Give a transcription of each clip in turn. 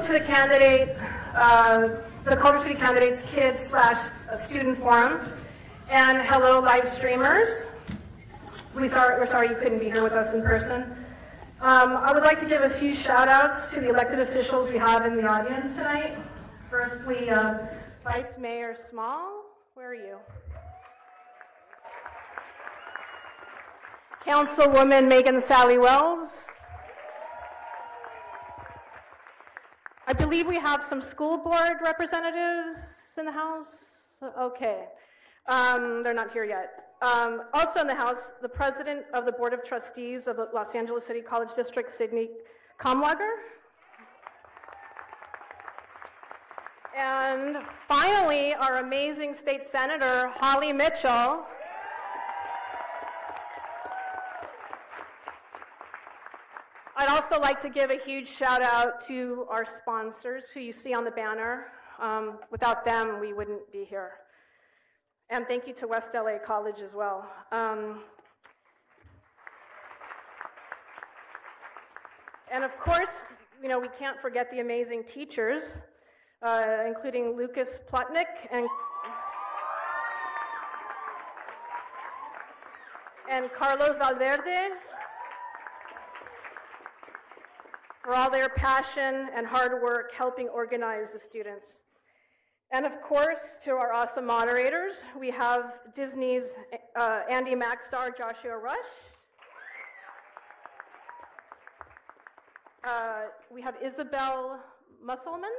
to the Culver City Candidates Kids / Student Forum, and hello live streamers. We're sorry you couldn't be here with us in person. I would like to give a few shout outs to the elected officials we have in the audience tonight. Firstly, Vice Mayor Small, where are you? Councilwoman Megan Sally Wells. I believe we have some school board representatives in the house. Okay, they're not here yet. Also in the house, the president of the Board of Trustees of the Los Angeles City College District, Sidney Kamlager. And finally, our amazing state senator, Holly Mitchell. I'd also like to give a huge shout out to our sponsors who you see on the banner. Without them, we wouldn't be here. And thank you to West LA College as well. And of course, we can't forget the amazing teachers, including Lucas Plotnick and Carlos Valverde, for all their passion and hard work helping organize the students. And of course, to our awesome moderators, we have Disney's Andy Mack star Joshua Rush. We have Isabel Musselman.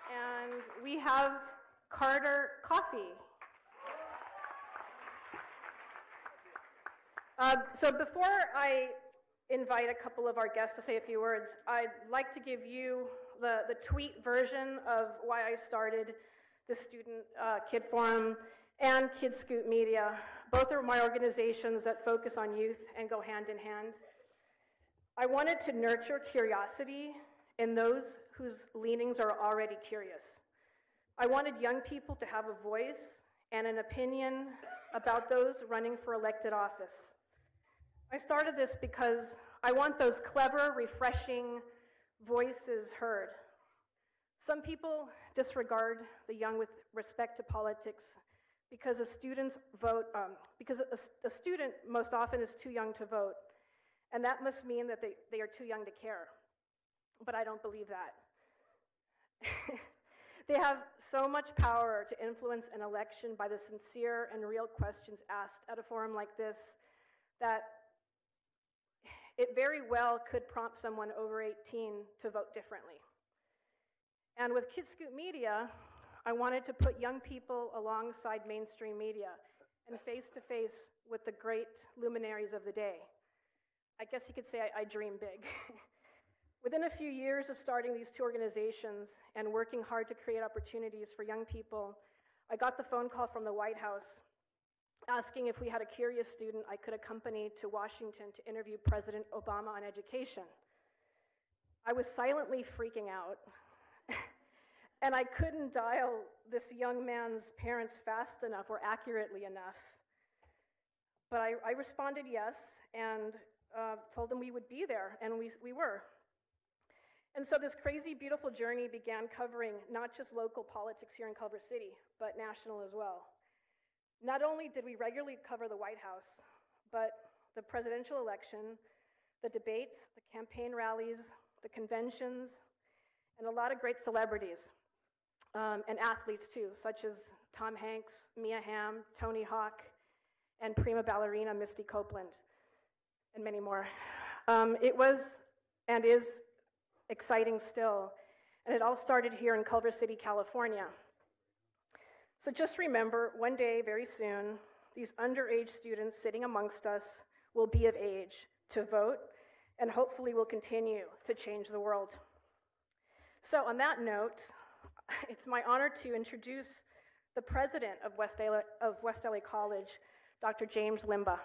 And we have Carter Coffey. So before I invite a couple of our guests to say a few words, I'd like to give you the tweet version of why I started the Student Kid Forum and Kids Scoot Media. Both are my organizations that focus on youth and go hand in hand. I wanted to nurture curiosity in those whose leanings are already curious. I wanted young people to have a voice and an opinion about those running for elected office. I started this because I want those clever, refreshing voices heard. Some people disregard the young with respect to politics because a student most often is too young to vote, and that must mean that they are too young to care. But I don't believe that. They have so much power to influence an election by the sincere and real questions asked at a forum like this that it very well could prompt someone over 18 to vote differently. And with Kids Scoot Media, I wanted to put young people alongside mainstream media and face-to-face with the great luminaries of the day. I guess you could say I dream big. Within a few years of starting these two organizations and working hard to create opportunities for young people, I got the phone call from the White House asking if we had a curious student I could accompany to Washington to interview President Obama on education. I was silently freaking out, and I couldn't dial this young man's parents fast enough or accurately enough. But I responded yes, and told them we would be there, and we were. And so this crazy, beautiful journey began covering not just local politics here in Culver City, but national as well. Not only did we regularly cover the White House, but the presidential election, the debates, the campaign rallies, the conventions, and a lot of great celebrities, and athletes too, such as Tom Hanks, Mia Hamm, Tony Hawk, and prima ballerina Misty Copeland, and many more. It was and is exciting still, and it all started here in Culver City, California. So just remember, one day, very soon, these underage students sitting amongst us will be of age to vote, and hopefully will continue to change the world. So on that note, it's my honor to introduce the president of West LA College, Dr. James Limba.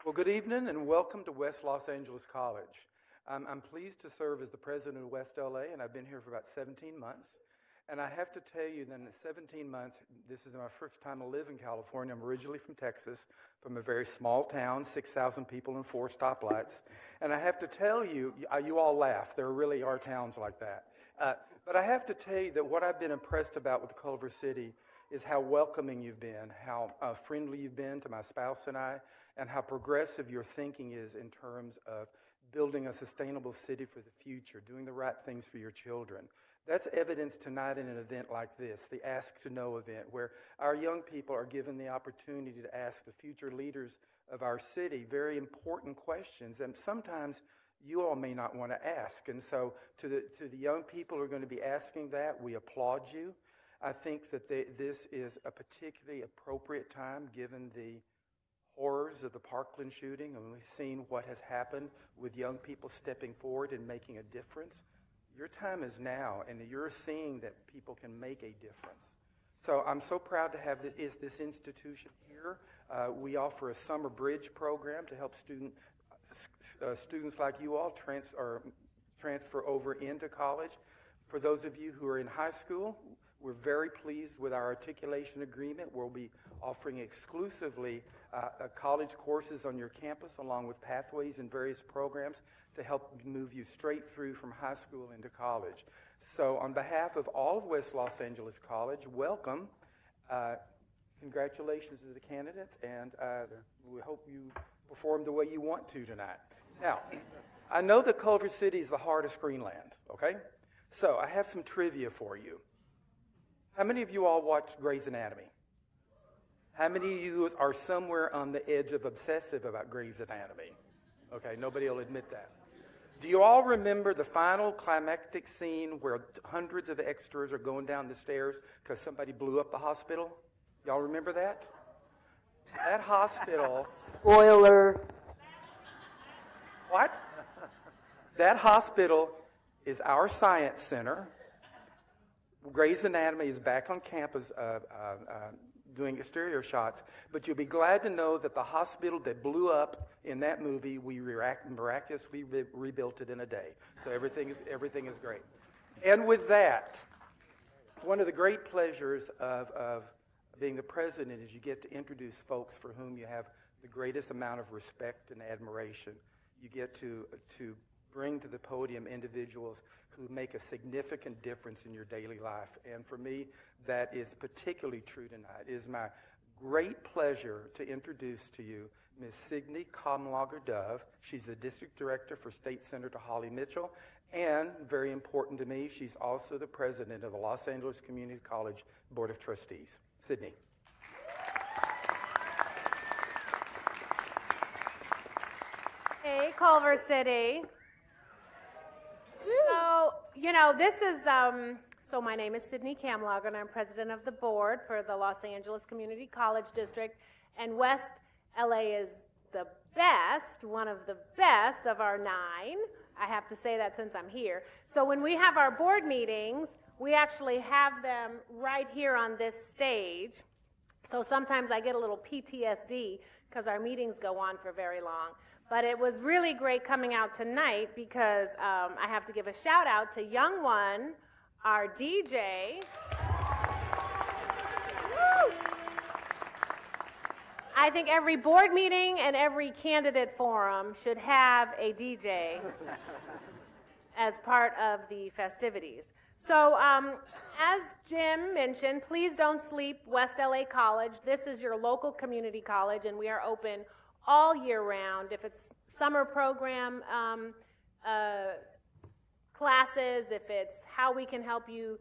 Well, good evening and welcome to West Los Angeles College. I'm pleased to serve as the president of West LA, and I've been here for about 17 months. And I have to tell you that in 17 months, this is my first time to live in California. I'm originally from Texas, from a very small town, 6,000 people and 4 stoplights. And I have to tell you, you all laugh. There really are towns like that. But I have to tell you that what I've been impressed about with Culver City is how welcoming you've been, how friendly you've been to my spouse and I, and how progressive your thinking is in terms of building a sustainable city for the future, doing the right things for your children. That's evidenced tonight in an event like this, the Ask to Know event, where our young people are given the opportunity to ask the future leaders of our city very important questions, and sometimes you all may not want to ask. And so to the young people who are going to be asking that, we applaud you. I think that this is a particularly appropriate time given the horrors of the Parkland shooting, and we've seen what has happened with young people stepping forward and making a difference. Your time is now, and you're seeing that people can make a difference. So I'm so proud to have this institution here. We offer a summer bridge program to help students like you all transfer over into college. For those of you who are in high school, we're very pleased with our articulation agreement. We'll be offering exclusively college courses on your campus, along with pathways and various programs to help move you straight through from high school into college. So on behalf of all of West Los Angeles College, welcome. Congratulations to the candidates, and we hope you perform the way you want to tonight. Now, I know that Culver City is the heart of Screenland, okay? So I have some trivia for you. How many of you all watch Grey's Anatomy? How many of you are somewhere on the edge of obsessive about Grey's Anatomy? Okay, nobody will admit that. Do you all remember the final climactic scene where hundreds of extras are going down the stairs because somebody blew up the hospital? Y'all remember that? That hospital... Spoiler. What? That hospital is our science center. Grey's Anatomy is back on campus doing exterior shots, but you'll be glad to know that the hospital that blew up in that movie, we miraculously rebuilt it in a day. So everything is great. And with that, one of the great pleasures of being the president is you get to introduce folks for whom you have the greatest amount of respect and admiration. You get to bring to the podium individuals who make a significant difference in your daily life. And for me, that is particularly true tonight. It is my great pleasure to introduce to you Ms. Signe Kamlager-Dove. She's the District Director for State Senator Holly Mitchell. And, very important to me, she's also the President of the Los Angeles Community College Board of Trustees. Signe. Hey, Culver City. So, this is, so my name is Signe Kamlager, and I'm president of the board for the Los Angeles Community College District, and West LA is the best, one of the best of our 9. I have to say that since I'm here. So when we have our board meetings, we actually have them right here on this stage. So sometimes I get a little PTSD because our meetings go on for very long. But it was really great coming out tonight because I have to give a shout out to Young One, our DJ. Woo! I think every board meeting and every candidate forum should have a DJ as part of the festivities. So as Jim mentioned, please don't sleep West LA College. This is your local community college, and we are open all year round. If it's summer program classes, if it's how we can help you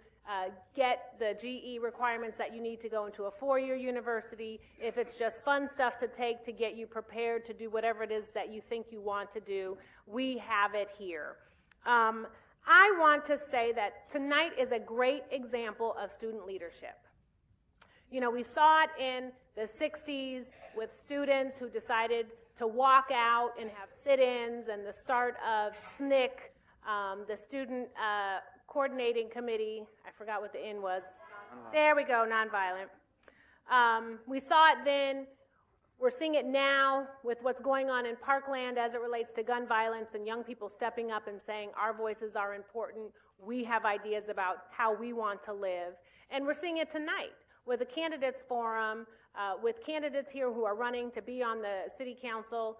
get the GE requirements that you need to go into a 4-year university, if it's just fun stuff to take to get you prepared to do whatever it is that you think you want to do, we have it here. I want to say that tonight is a great example of student leadership. We saw it in the 60s with students who decided to walk out and have sit-ins, and the start of SNCC, the Student Coordinating Committee. I forgot what the N was. There we go, nonviolent. We saw it then We're seeing it now with what's going on in Parkland as it relates to gun violence and young people stepping up and saying our voices are important. We have ideas about how we want to live. And we're seeing it tonight with a candidates forum, with candidates here who are running to be on the city council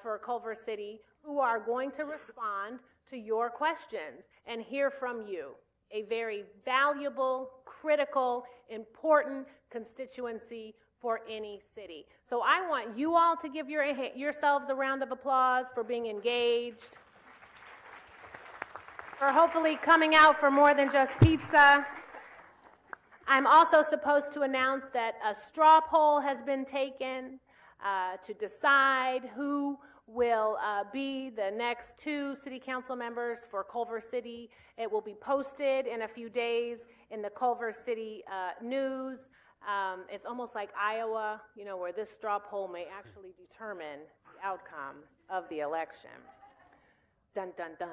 for Culver City, who are going to respond to your questions and hear from you. A very valuable, critical, important constituency for any city. So I want you all to give yourselves a round of applause for being engaged, for hopefully coming out for more than just pizza. I'm also supposed to announce that a straw poll has been taken to decide who will be the next 2 city council members for Culver City. It will be posted in a few days in the Culver City News. It's almost like Iowa, you know, where this straw poll may actually determine the outcome of the election. Dun, dun, dun.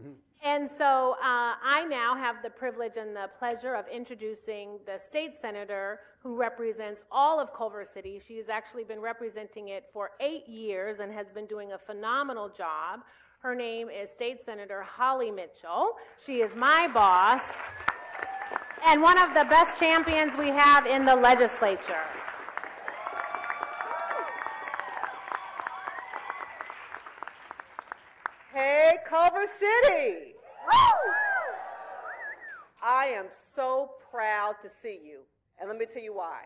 Mm-hmm. And so I now have the privilege and the pleasure of introducing the state senator who represents all of Culver City. She has actually been representing it for 8 years and has been doing a phenomenal job. Her name is State Senator Holly Mitchell. She is my boss and one of the best champions we have in the legislature. Hey, Culver City! Woo! I am so proud to see you, and let me tell you why.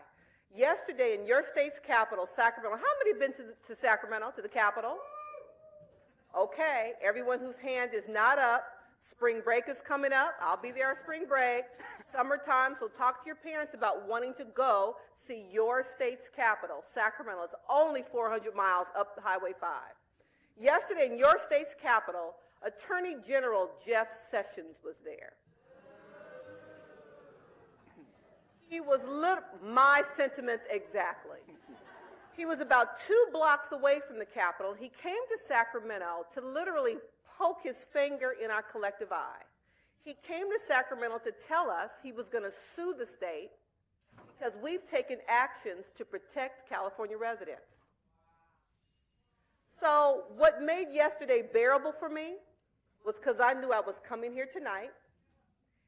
Yesterday in your state's capital, Sacramento, how many have been to Sacramento, to the capital? Okay, everyone whose hand is not up. Spring break is coming up. I'll be there on spring break. Summertime, so talk to your parents about wanting to go see your state's capital, Sacramento. It's only 400 miles up the Highway 5. Yesterday in your state's capital, Attorney General Jeff Sessions was there. He was my sentiments exactly. He was about 2 blocks away from the Capitol. He came to Sacramento to literally poke his finger in our collective eye. He came to Sacramento to tell us he was going to sue the state because we've taken actions to protect California residents. So what made yesterday bearable for me was because I knew I was coming here tonight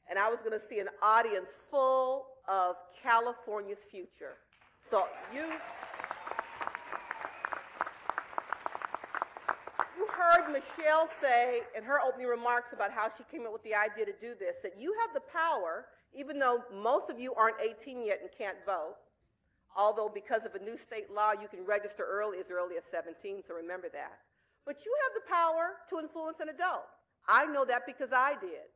and I was going to see an audience full of California's future. So you heard Michelle say in her opening remarks about how she came up with the idea to do this, that you have the power, even though most of you aren't 18 yet and can't vote, although because of a new state law you can register early as 17, so remember that. But you have the power to influence an adult. I know that because I did.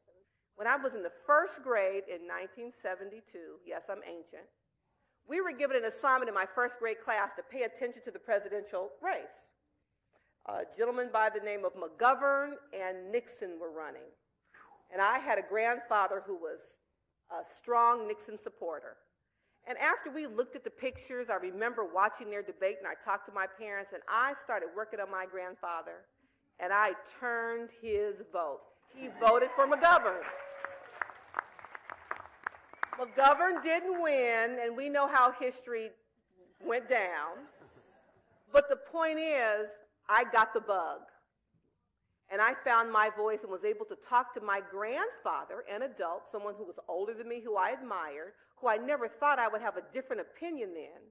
When I was in the 1st grade in 1972, yes, I'm ancient, we were given an assignment in my 1st grade class to pay attention to the presidential race. A gentleman by the name of McGovern and Nixon were running. And I had a grandfather who was a strong Nixon supporter. And after we looked at the pictures, I remember watching their debate, and I talked to my parents, and I started working on my grandfather, and I turned his vote. He voted for McGovern. McGovern didn't win, and we know how history went down. But the point is, I got the bug. And I found my voice and was able to talk to my grandfather, an adult, someone who was older than me, who I admired, who I never thought I would have a different opinion than.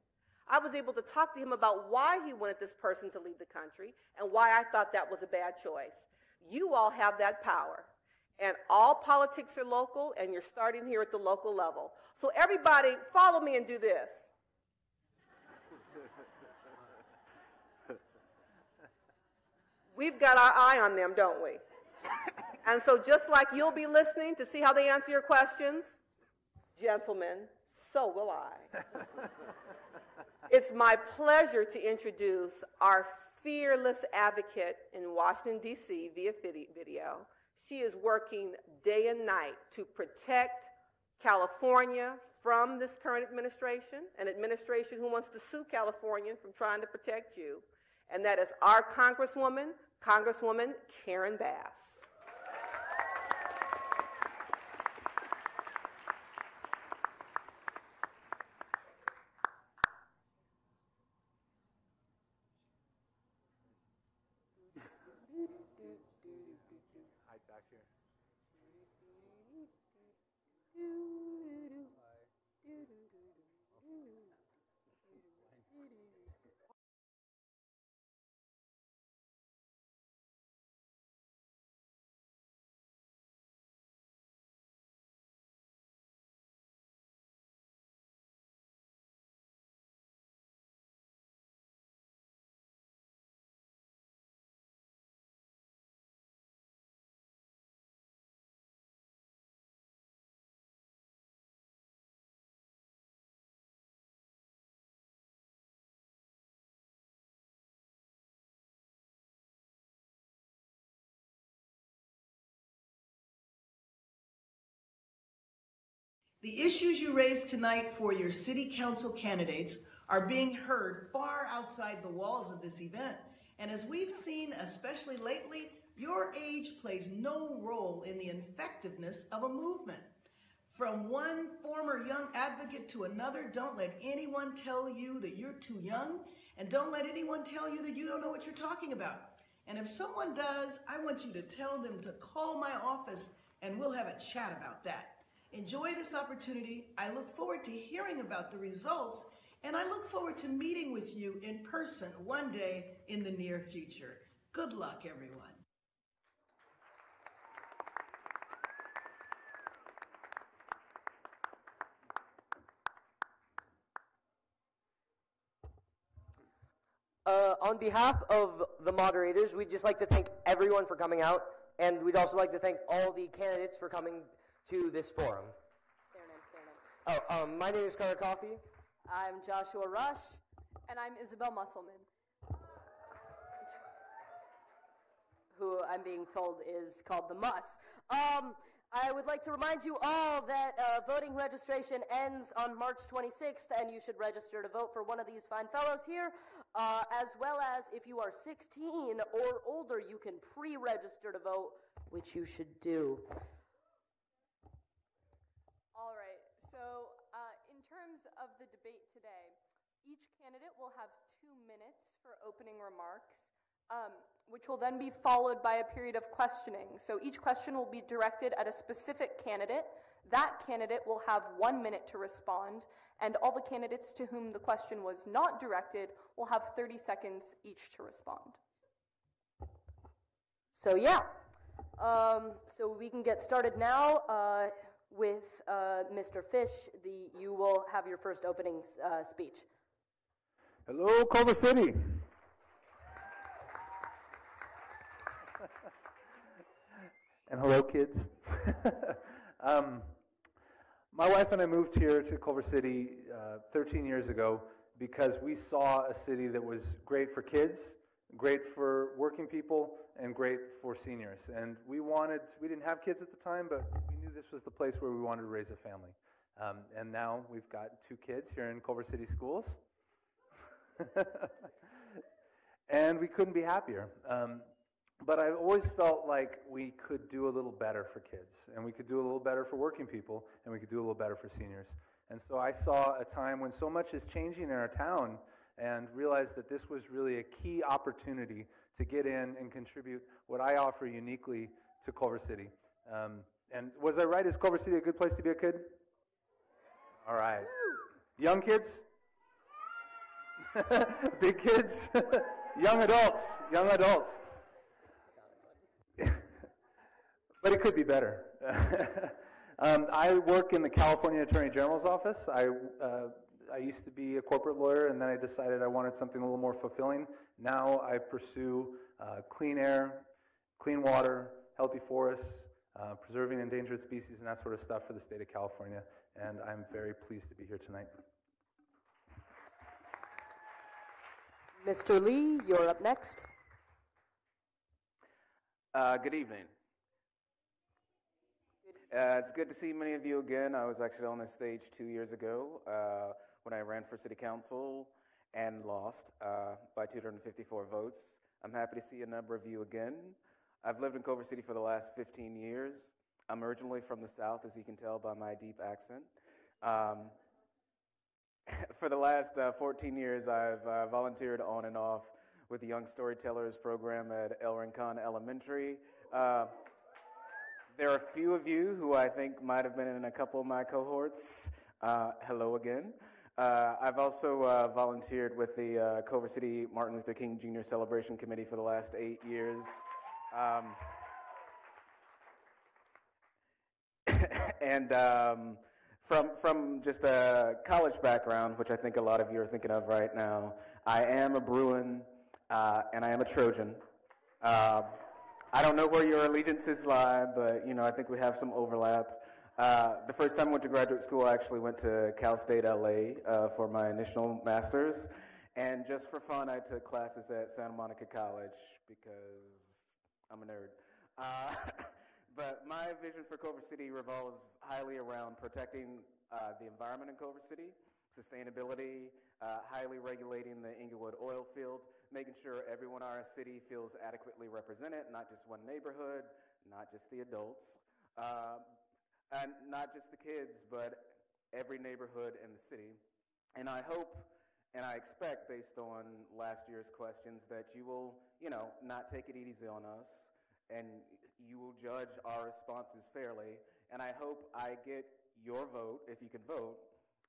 I was able to talk to him about why he wanted this person to lead the country and why I thought that was a bad choice. You all have that power. And all politics are local, and you're starting here at the local level. So everybody, follow me and do this. We've got our eye on them, don't we? And so just like you'll be listening to see how they answer your questions, gentlemen, so will I. It's my pleasure to introduce our fearless advocate in Washington, D.C. via video. She is working day and night to protect California from this current administration, an administration who wants to sue Californians from trying to protect you. And that is our Congresswoman Karen Bass. back here. The issues you raised tonight for your city council candidates are being heard far outside the walls of this event. And as we've seen, especially lately, your age plays no role in the effectiveness of a movement. From one former young advocate to another, don't let anyone tell you that you're too young, and don't let anyone tell you that you don't know what you're talking about. And if someone does, I want you to tell them to call my office and we'll have a chat about that. Enjoy this opportunity. I look forward to hearing about the results, and I look forward to meeting with you in person one day in the near future. Good luck, everyone. On behalf of the moderators, we'd just like to thank everyone for coming out, and we'd also like to thank all the candidates for coming to this forum. Say your name. Oh, my name is Carter Coffey. I'm Joshua Rush, and I'm Isabel Musselman, who I'm being told is called the Muss. I would like to remind you all that voting registration ends on March 26th, and you should register to vote for one of these fine fellows here, as well as if you are 16 or older, you can pre-register to vote, which you should do. All right, so in terms of the debate today, each candidate will have 2 minutes for opening remarks, which will then be followed by a period of questioning. So each question will be directed at a specific candidate. That candidate will have 1 minute to respond, and all the candidates to whom the question was not directed will have 30 seconds each to respond. So yeah, so we can get started now with Mr. Fish. You will have your first opening speech. Hello, Culver City. And hello, kids. My wife and I moved here to Culver City 13 years ago because we saw a city that was great for kids, great for working people, and great for seniors. And we didn't have kids at the time, but we knew this was the place where we wanted to raise a family. And now we've got 2 kids here in Culver City schools. And we couldn't be happier. But I've always felt like we could do a little better for kids, and we could do a little better for working people, and we could do a little better for seniors. And so I saw a time when so much is changing in our town and realized that this was really a key opportunity to get in and contribute what I offer uniquely to Culver City. And was I right? Is Culver City a good place to be a kid? All right. Young kids? Big kids? Young adults. Young adults. But it could be better. I work in the California Attorney General's office. I used to be a corporate lawyer, and then I decided I wanted something a little more fulfilling. Now I pursue clean air, clean water, healthy forests, preserving endangered species, and that sort of stuff for the state of California. And I'm very pleased to be here tonight. Mr. Lee, you're up next. Good evening. It's good to see many of you again. I was actually on this stage 2 years ago when I ran for city council and lost by 254 votes. I'm happy to see a number of you again. I've lived in Culver City for the last 15 years. I'm originally from the South, as you can tell by my deep accent. For the last 14 years, I've volunteered on and off with the Young Storytellers program at El Rincon Elementary. There are a few of you who I think might have been in a couple of my cohorts. Hello again. I've also volunteered with the Culver City Martin Luther King Jr. Celebration Committee for the last 8 years. And from just a college background, which I think a lot of you are thinking of right now, I am a Bruin and I am a Trojan. I don't know where your allegiances lie, but I think we have some overlap. The first time I went to graduate school, I actually went to Cal State LA for my initial master's, and just for fun, I took classes at Santa Monica College because I'm a nerd. But my vision for Culver City revolves highly around protecting the environment in Culver City, sustainability, highly regulating the Inglewood oil field, making sure everyone in our city feels adequately represented, not just one neighborhood, not just the adults, and not just the kids, but every neighborhood in the city. And I hope and I expect, based on last year's questions, that you will, not take it easy on us, and you will judge our responses fairly. And I hope I get your vote, if you can vote,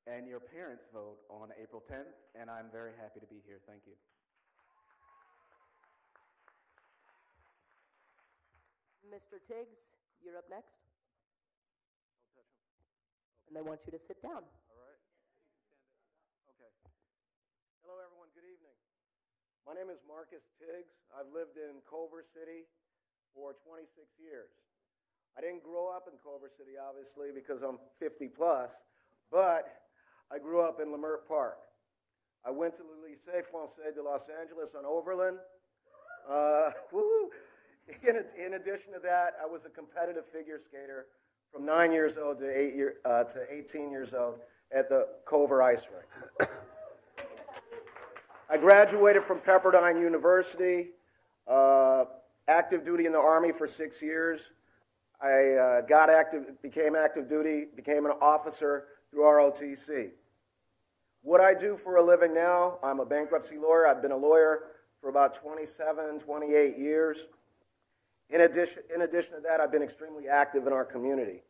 and your parents' vote on April 10th, and I'm very happy to be here. Thank you. Mr. Tiggs, you're up next. And I want you to sit down. All right. Okay. Hello, everyone. Good evening. My name is Marcus Tiggs. I've lived in Culver City for 26 years. I didn't grow up in Culver City, obviously, because I'm 50 plus, but I grew up in Leimert Park. I went to the Lycée Français de Los Angeles on Overland. In addition to that, I was a competitive figure skater from 9 years old to 18 years old at the Culver Ice Rink. I graduated from Pepperdine University, active duty in the Army for 6 years. I became active duty, became an officer through ROTC. What I do for a living now, I'm a bankruptcy lawyer. I've been a lawyer for about 27, 28 years. In addition to that, I've been extremely active in our community.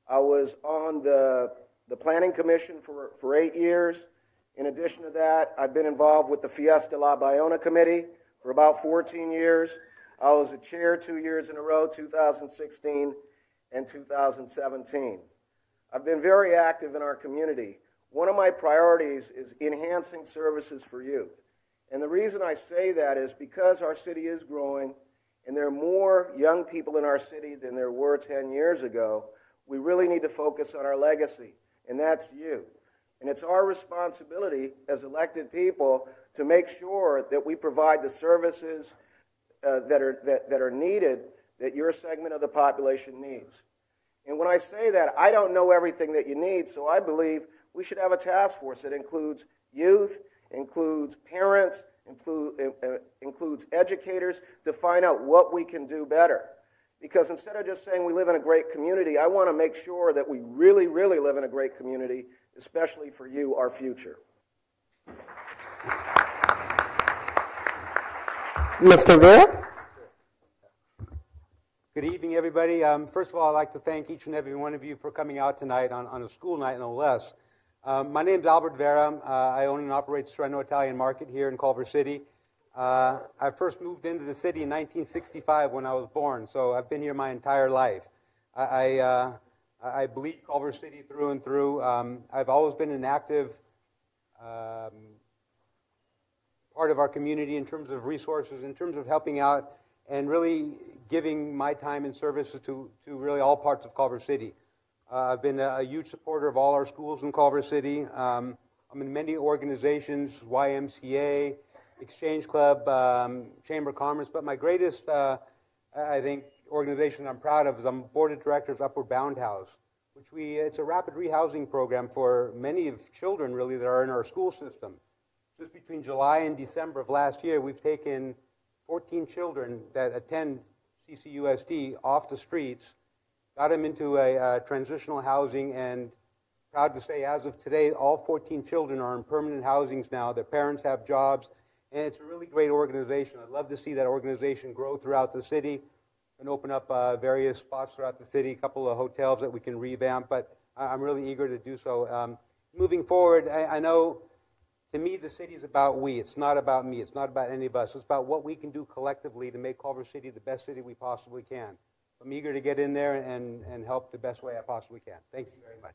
I was on the Planning Commission for 8 years. In addition to that, I've been involved with the Fiesta La Bayona Committee for about 14 years. I was a chair 2 years in a row, 2016 and 2017. I've been very active in our community. One of my priorities is enhancing services for youth. And the reason I say that is because our city is growing and there are more young people in our city than there were 10 years ago. We really need to focus on our legacy, and that's you. And it's our responsibility as elected people to make sure that we provide the services that are needed, that your segment of the population needs. And when I say that, I don't know everything that you need, so I believe we should have a task force that includes youth, includes parents, includes educators to find out what we can do better. Because instead of just saying we live in a great community, I want to make sure that we really, really live in a great community, especially for you, our future. Mr. Vera? Good evening, everybody. First of all, I'd like to thank each and every one of you for coming out tonight on a school night, no less. My name's Albert Vera. I own and operate Sereno Italian Market here in Culver City. I first moved into the city in 1965 when I was born, so I've been here my entire life. I bleed Culver City through and through. I've always been an active part of our community in terms of resources, in terms of helping out, and really giving my time and services to really all parts of Culver City. I've been a huge supporter of all our schools in Culver City. I'm in many organizations, YMCA, Exchange Club, Chamber of Commerce, but my greatest, I think, organization I'm proud of is I'm board of directors of Upward Bound House, which it's a rapid rehousing program for many of children, really, that are in our school system. Just between July and December of last year, we've taken 14 children that attend CCUSD off the streets, got them into a transitional housing, and proud to say, as of today, all 14 children are in permanent housings now. Their parents have jobs, and it's a really great organization. I'd love to see that organization grow throughout the city. and open up various spots throughout the city, a couple of hotels that we can revamp, but I'm really eager to do so. Moving forward, I know, to me, the city is about we. It's not about me. It's not about any of us. It's about what we can do collectively to make Culver City the best city we possibly can. I'm eager to get in there and help the best way I possibly can. Thank you very much.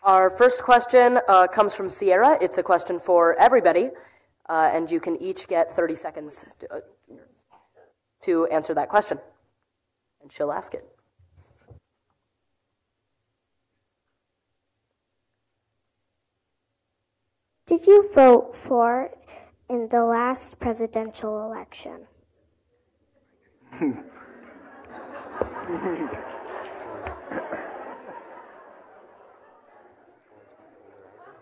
Our first question comes from Sierra. It's a question for everybody, and you can each get 30 seconds to answer that question. And she'll ask it. Did you vote for in the last presidential election?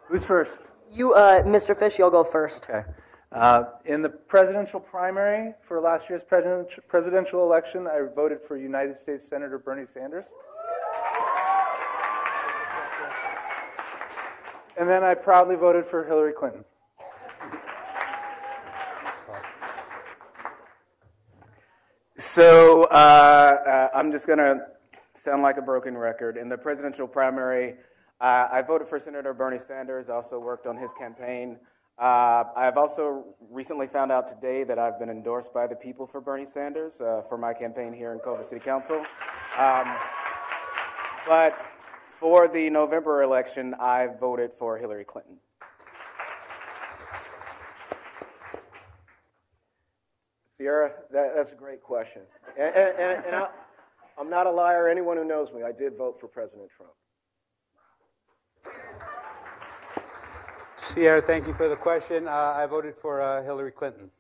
Who's first? You, Mr. Fish, you'll go first. Okay. In the presidential primary for last year's presidential election, I voted for United States Senator Bernie Sanders. And then I proudly voted for Hillary Clinton. So I'm just going to sound like a broken record. In the presidential primary, I voted for Senator Bernie Sanders. I also worked on his campaign. I've also recently found out today that I've been endorsed by the people for Bernie Sanders for my campaign here in Culver City Council. But for the November election, I voted for Hillary Clinton. Sierra, that's a great question. And I'm not a liar. Anyone who knows me, I did vote for President Trump. Sierra, thank you for the question. I voted for Hillary Clinton.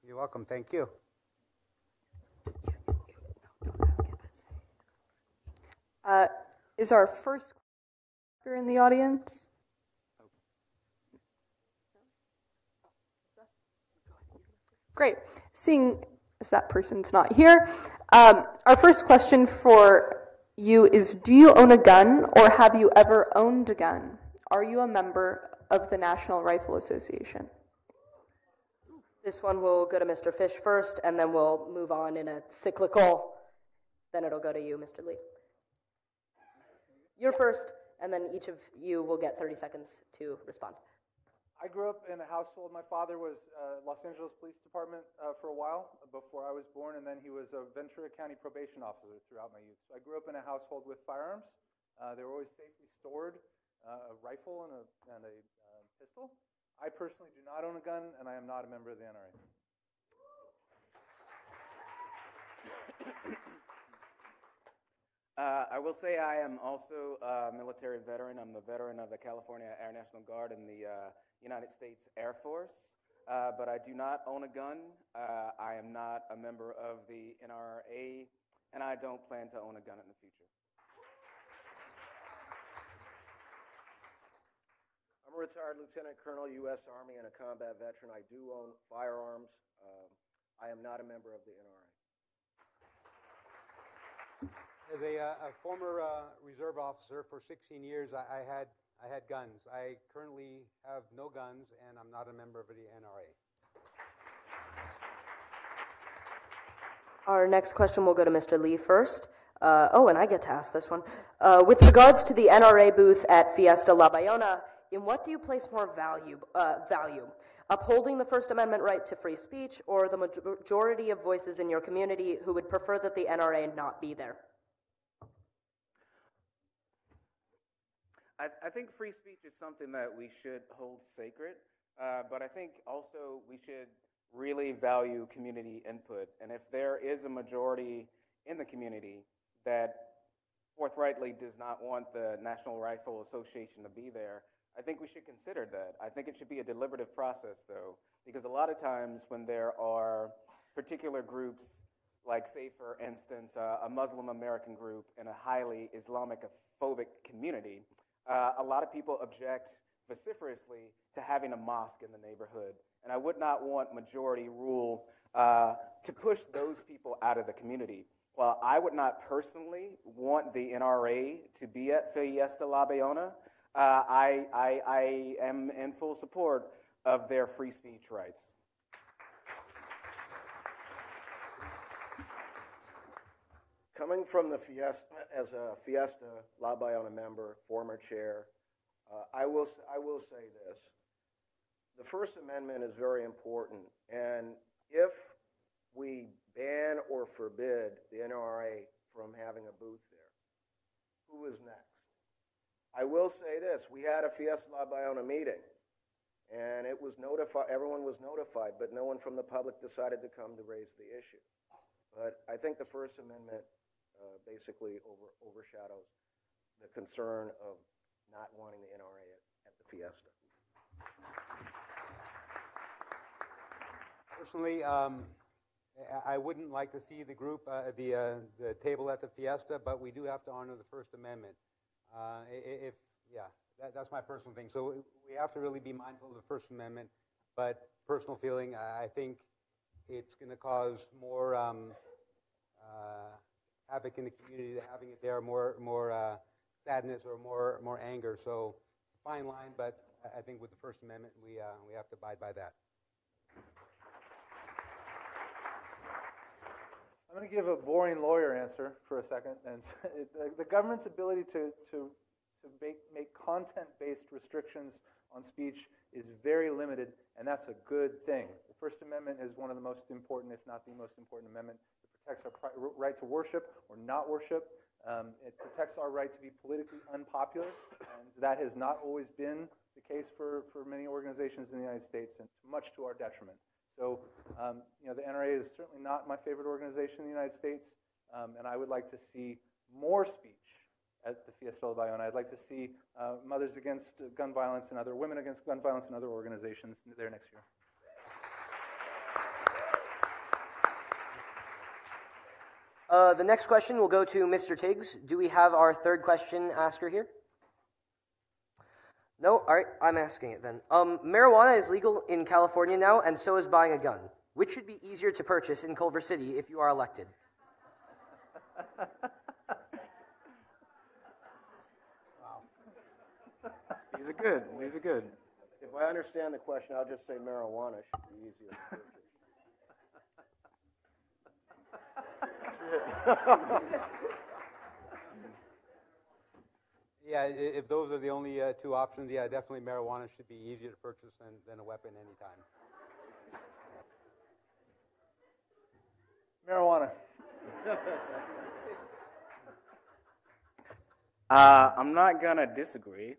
You're welcome. Thank you. Is our first speaker in the audience? Great. Seeing as that person's not here, our first question for you is, do you own a gun or have you ever owned a gun? Are you a member of the National Rifle Association? This one will go to Mr. Fish first, and then we'll move on in a cyclical. Then it'll go to you, Mr. Lee. You're first, and then each of you will get 30 seconds to respond. I grew up in a household. My father was Los Angeles Police Department for a while before I was born, and then he was a Ventura County probation officer throughout my youth. So I grew up in a household with firearms. They were always safely stored, a rifle and a pistol. I personally do not own a gun, and I am not a member of the NRA. I will say I am also a military veteran. I'm the veteran of the California Air National Guard and the United States Air Force, but I do not own a gun. I am not a member of the NRA, and I don't plan to own a gun in the future. I'm a retired Lieutenant Colonel, U.S. Army, and a combat veteran. I do own firearms. I am not a member of the NRA. As a former reserve officer for 16 years, I had guns. I currently have no guns, and I'm not a member of the NRA. Our next question will go to Mr. Lee first. And I get to ask this one. With regards to the NRA booth at Fiesta La Bayona, in what do you place more value? Upholding the First Amendment right to free speech, or the majority of voices in your community who would prefer that the NRA not be there? I think free speech is something that we should hold sacred, but I think also we should really value community input. And if there is a majority in the community that forthrightly does not want the National Rifle Association to be there, I think we should consider that. I think it should be a deliberative process, though, because a lot of times when there are particular groups, like, say, for instance, a Muslim American group in a highly Islamophobic community, a lot of people object vociferously to having a mosque in the neighborhood. And I would not want majority rule to push those people out of the community. while I would not personally want the NRA to be at Fiesta La Bayona, I am in full support of their free speech rights. Coming from the Fiesta, as a Fiesta La Bayona member, former chair, I will say this. The First Amendment is very important, and if we ban or forbid the NRA from having a booth there, who is next? I will say this. We had a Fiesta La Bayona meeting, and it was notified, everyone was notified, but no one from the public decided to come to raise the issue. But I think the First Amendment basically overshadows the concern of not wanting the NRA at the Fiesta. Personally, I wouldn't like to see the group, the table at the Fiesta, but we do have to honor the First Amendment. That's my personal thing. So we have to really be mindful of the First Amendment, but personal feeling, I think it's going to cause more havoc in the community, having it there, more sadness or more anger. So it's a fine line, but I think with the First Amendment, we have to abide by that. I'm going to give a boring lawyer answer for a second. And the government's ability to make content-based restrictions on speech is very limited, and that's a good thing. The First Amendment is one of the most important, if not the most important amendment. It protects our right to worship or not worship. It protects our right to be politically unpopular, and that has not always been the case for many organizations in the United States, and much to our detriment. So, the NRA is certainly not my favorite organization in the United States, and I would like to see more speech at the Fiesta La Bayona. I'd like to see Mothers Against Gun Violence and other Women Against Gun Violence and other organizations there next year. The next question will go to Mr. Tiggs. Do we have our third question asker here? No? All right, I'm asking it then. Marijuana is legal in California now, and so is buying a gun. Which should be easier to purchase in Culver City if you are elected? Wow. These are good. These are good. If I understand the question, I'll just say marijuana should be easier to purchase. That's it. Yeah, if those are the only two options, yeah, definitely marijuana should be easier to purchase than a weapon anytime. Marijuana. I'm not gonna disagree,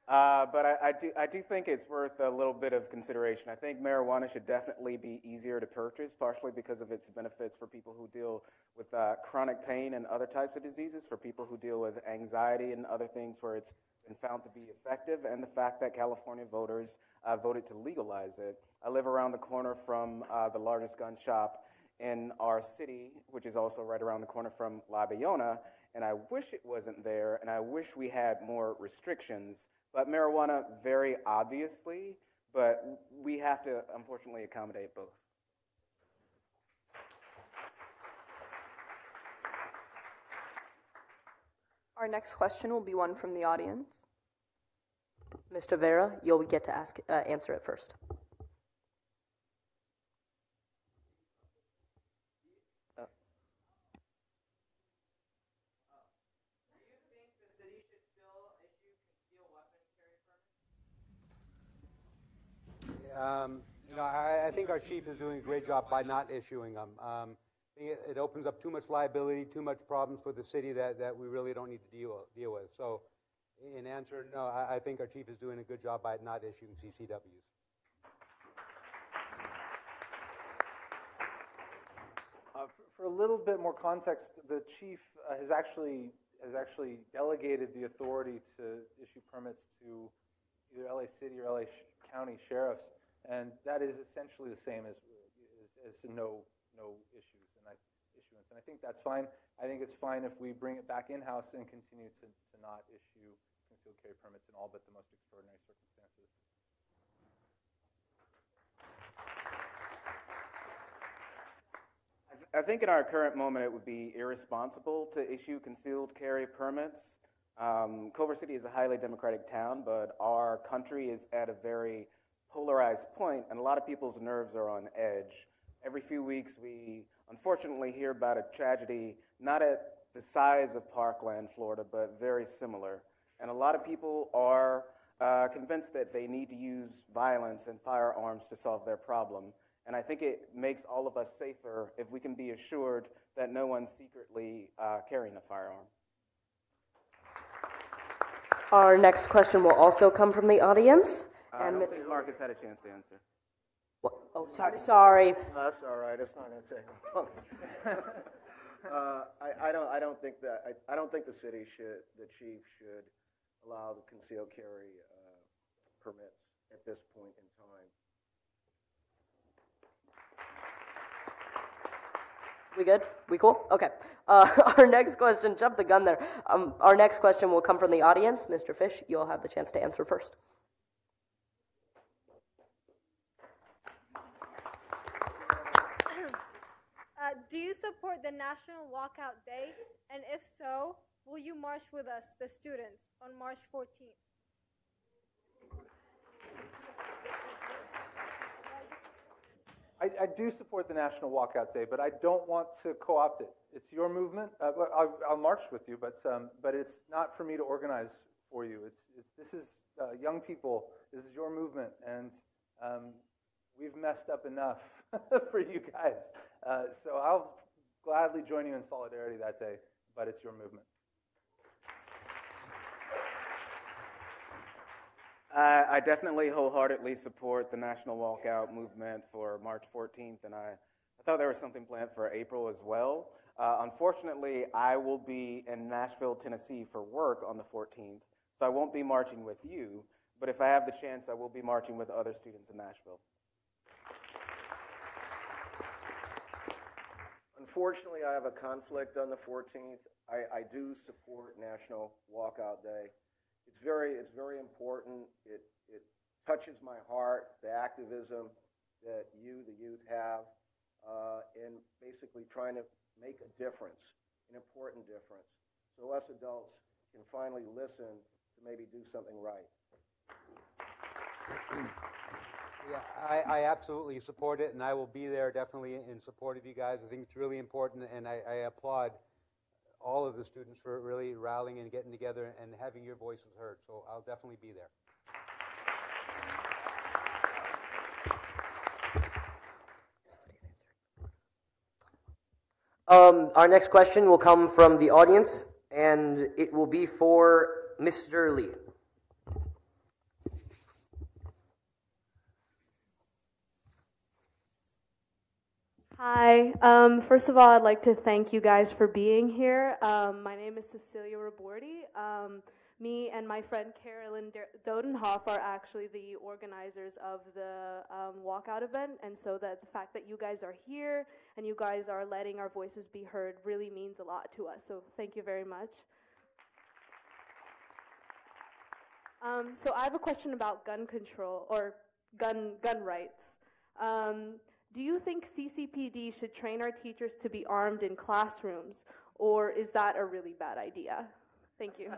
but I do think it's worth a little bit of consideration. I think marijuana should definitely be easier to purchase, partially because of its benefits for people who deal with chronic pain and other types of diseases, for people who deal with anxiety and other things where it's been found to be effective, and the fact that California voters voted to legalize it. I live around the corner from the largest gun shop in our city, which is also right around the corner from La Bayona, and I wish it wasn't there, and I wish we had more restrictions. But marijuana, very obviously, but we have to, unfortunately, accommodate both. Our next question will be one from the audience. Mr. Vera, you'll get to answer it first. I think our chief is doing a great job by not issuing them. It opens up too much liability, too much problems for the city that we really don't need to deal with. So, in answer, no, I think our chief is doing a good job by not issuing CCWs. For a little bit more context, the chief has actually delegated the authority to issue permits to either LA City or LA County sheriffs, and that is essentially the same as no issues and I think that's fine. I think it's fine if we bring it back in-house and continue to not issue concealed carry permits in all but the most extraordinary circumstances. I think in our current moment it would be irresponsible to issue concealed carry permits. Culver City is a highly democratic town, but our country is at a very polarized point, and a lot of people's nerves are on edge. Every few weeks we unfortunately hear about a tragedy, not at the size of Parkland, Florida, but very similar. And a lot of people are convinced that they need to use violence and firearms to solve their problem. And I think it makes all of us safer if we can be assured that no one's secretly carrying a firearm. Our next question will also come from the audience. I don't think Marcus had a chance to answer. What? Oh, sorry. That's all right. It's not going to take long. I don't think the city should, the chief should allow the concealed carry permits at this point in time. We good? We cool? Okay. Our next question, jump the gun there. Our next question will come from the audience. Mr. Fish, you'll have the chance to answer first. Do you support the National Walkout Day? And if so, will you march with us, the students, on March 14th? I do support the National Walkout Day, but I don't want to co-opt it. It's your movement. I'll march with you, but it's not for me to organize for you. This is young people. This is your movement, and we've messed up enough for you guys. So I'll gladly join you in solidarity that day, but it's your movement. I definitely wholeheartedly support the National Walkout movement for March 14th, and I thought there was something planned for April as well. Unfortunately, I will be in Nashville, Tennessee for work on the 14th, so I won't be marching with you, but if I have the chance, I will be marching with other students in Nashville. Unfortunately, I have a conflict on the 14th. I do support National Walkout Day. It's very important. It touches my heart, the activism that the youth have, in basically trying to make a difference, an important difference, so us adults can finally listen to maybe do something right. Yeah, I absolutely support it, and I will be there definitely in support of you guys. I think it's really important, and I applaud all of the students for really rallying and getting together and having your voices heard. So I'll definitely be there. Our next question will come from the audience, and it will be for Mr. Lee. Hi. First of all, I'd like to thank you guys for being here. My name is Cecilia Rabordi. Me and my friend Carolyn Dodenhoff are actually the organizers of the walkout event, and so the fact that you guys are here and you guys are letting our voices be heard really means a lot to us, so thank you very much. So I have a question about gun control, or gun rights. Do you think CCPD should train our teachers to be armed in classrooms, or is that a really bad idea? Thank you.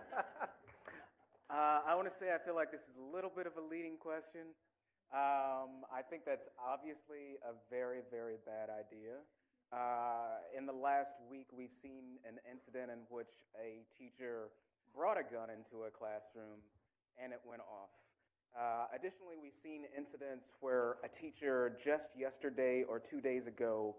I want to say I feel like this is a little bit of a leading question. I think that's obviously a very, very bad idea. In the last week, we've seen an incident in which a teacher brought a gun into a classroom and it went off. Additionally, we've seen incidents where a teacher just yesterday or 2 days ago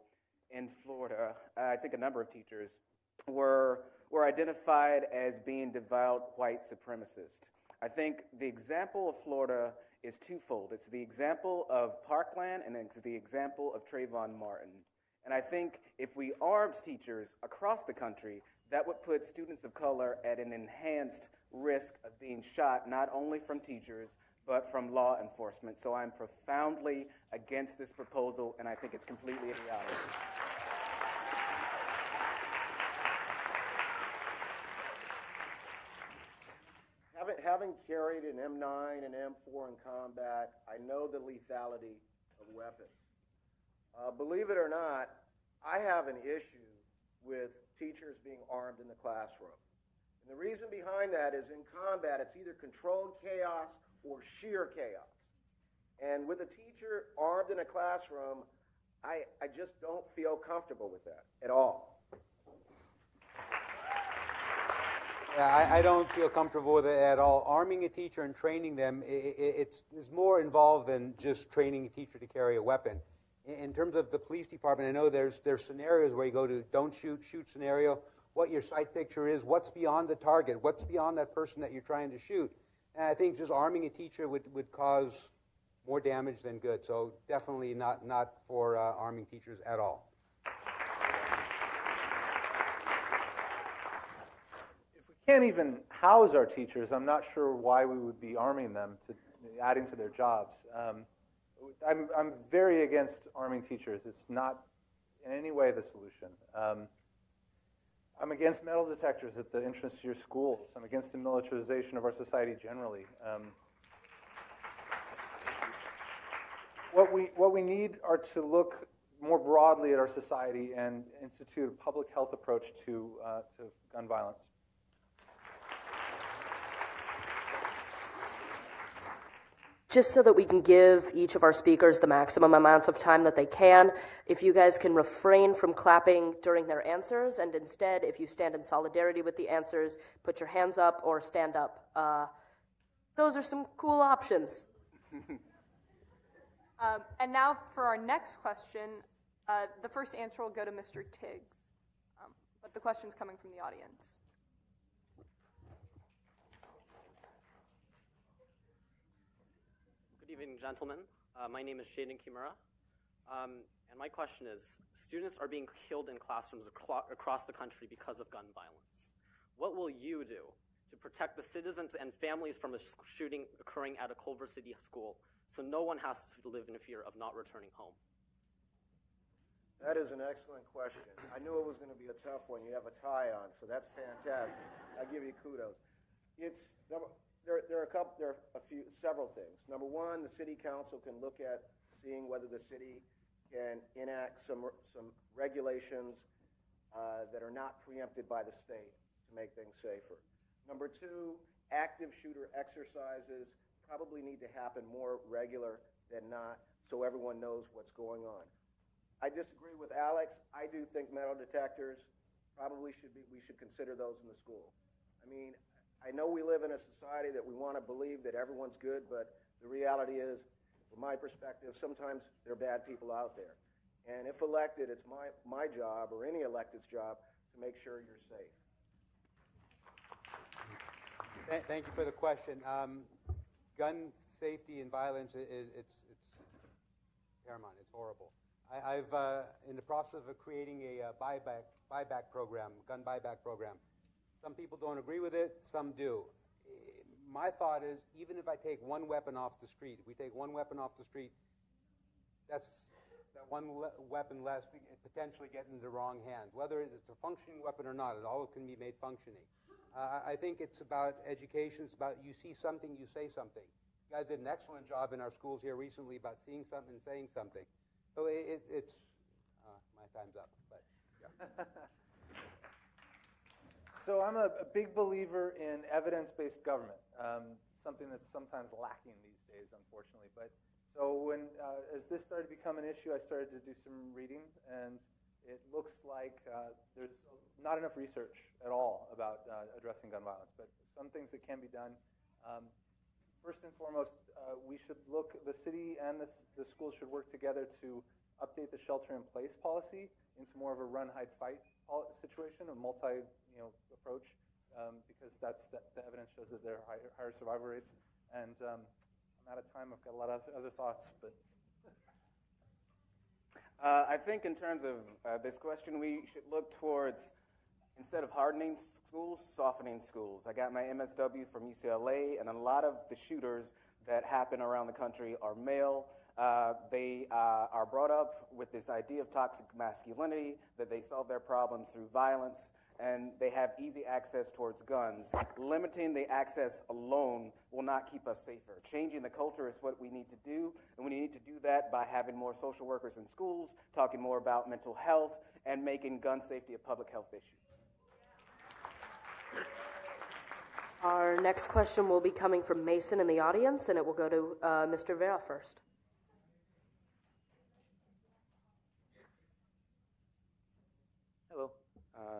in Florida, I think a number of teachers, were identified as being devout white supremacists. I think the example of Florida is twofold. It's the example of Parkland and it's the example of Trayvon Martin. And I think if we armed teachers across the country, that would put students of color at an enhanced risk of being shot, not only from teachers, but from law enforcement. So I'm profoundly against this proposal, and I think it's completely idiotic. Having carried an M9 and M4 in combat, I know the lethality of weapons. Believe it or not, I have an issue with teachers being armed in the classroom. And the reason behind that is in combat, it's either controlled chaos or sheer chaos. And with a teacher armed in a classroom, I just don't feel comfortable with that at all. Yeah, I don't feel comfortable with it at all. Arming a teacher and training them, it's more involved than just training a teacher to carry a weapon. In terms of the police department, I know there's scenarios where you go to don't shoot, shoot scenario, what your sight picture is, what's beyond the target, what's beyond that person that you're trying to shoot. And I think just arming a teacher would cause more damage than good. So definitely not for arming teachers at all. Can't even house our teachers. I'm not sure why we would be arming them, adding to their jobs. I'm very against arming teachers. It's not in any way the solution. I'm against metal detectors at the entrance to your schools. I'm against the militarization of our society generally. What we need are to look more broadly at our society and institute a public health approach to gun violence. Just so that we can give each of our speakers the maximum amounts of time that they can, if you guys can refrain from clapping during their answers, and instead, if you stand in solidarity with the answers, put your hands up or stand up. Those are some cool options. And now for our next question, the first answer will go to Mr. Tiggs, but the question's coming from the audience. Good evening, gentlemen. My name is Shaden Kimura, and my question is, students are being killed in classrooms across the country because of gun violence. What will you do to protect the citizens and families from a shooting occurring at a Culver City school so no one has to live in fear of not returning home? That is an excellent question. I knew it was going to be a tough one. You have a tie on, so that's fantastic. I give you kudos. There are several things. Number one, the city council can look at seeing whether the city can enact some regulations that are not preempted by the state to make things safer. Number two, active shooter exercises probably need to happen more regular than not so everyone knows what's going on. I disagree with Alex. I do think metal detectors probably we should consider those in the school. I mean, I know we live in a society that we want to believe that everyone's good, but the reality is, from my perspective, sometimes there are bad people out there. And if elected, it's my job, or any elected's job, to make sure you're safe. Thank you for the question. Gun safety and violence, it's paramount. It's horrible. I've in the process of creating a buyback program, gun buyback program. Some people don't agree with it, some do. My thought is, even if I take one weapon off the street, if we take one weapon off the street, that's that one weapon less to potentially get into the wrong hands. Whether it's a functioning weapon or not, it all can be made functioning. I think it's about education. It's about you see something, you say something. You guys did an excellent job in our schools here recently about seeing something and saying something. So it's my time's up. But yeah. So I'm a big believer in evidence-based government, something that's sometimes lacking these days, unfortunately. But so when, as this started to become an issue, I started to do some reading, and it looks like there's not enough research at all about addressing gun violence, but some things that can be done. First and foremost, we should look, the city and the schools should work together to update the shelter-in-place policy into more of a run-hide-fight situation, a multi approach, because the evidence shows that there are higher survival rates. And I'm out of time. I've got a lot of other thoughts, but I think in terms of this question, we should look towards, instead of hardening schools, softening schools. I got my MSW from UCLA, and a lot of the shooters that happen around the country are male. They are brought up with this idea of toxic masculinity, that they solve their problems through violence, and they have easy access towards guns. Limiting the access alone will not keep us safer. Changing the culture is what we need to do, and we need to do that by having more social workers in schools, talking more about mental health, and making gun safety a public health issue. Our next question will be coming from Mason in the audience, and it will go to Mr. Vera first. Hello.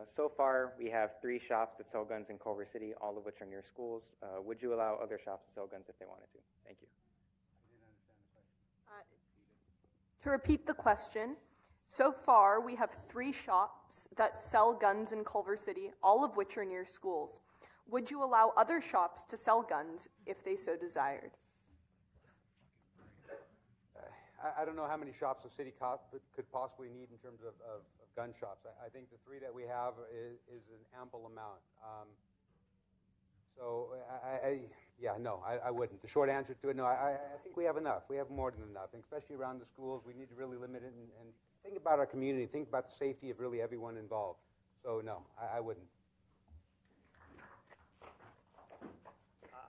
So far, we have 3 shops that sell guns in Culver City, all of which are near schools. Would you allow other shops to sell guns if they wanted to? Thank you. To repeat the question, so far we have 3 shops that sell guns in Culver City, all of which are near schools. Would you allow other shops to sell guns if they so desired? I don't know how many shops the city could possibly need in terms of gun shops. I think the 3 that we have is an ample amount. I wouldn't. The short answer to it, no, I think we have enough. We have more than enough, and especially around the schools. We need to really limit it and think about our community, think about the safety of really everyone involved. So, no, I wouldn't.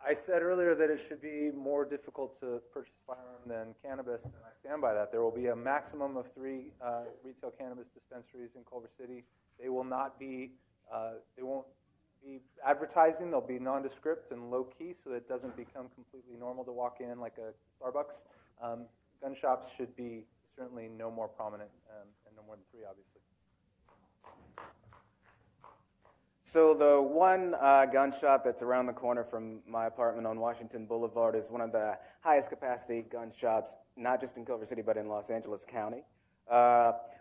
I said earlier that it should be more difficult to purchase firearm than cannabis, and I stand by that. There will be a maximum of 3 retail cannabis dispensaries in Culver City. They will not be, they won't be advertising. They'll be nondescript and low key, so that it doesn't become completely normal to walk in like a Starbucks. Gun shops should be certainly no more prominent, and no more than 3, obviously. So the one gun shop that's around the corner from my apartment on Washington Boulevard is one of the highest capacity gun shops, not just in Culver City, but in Los Angeles County.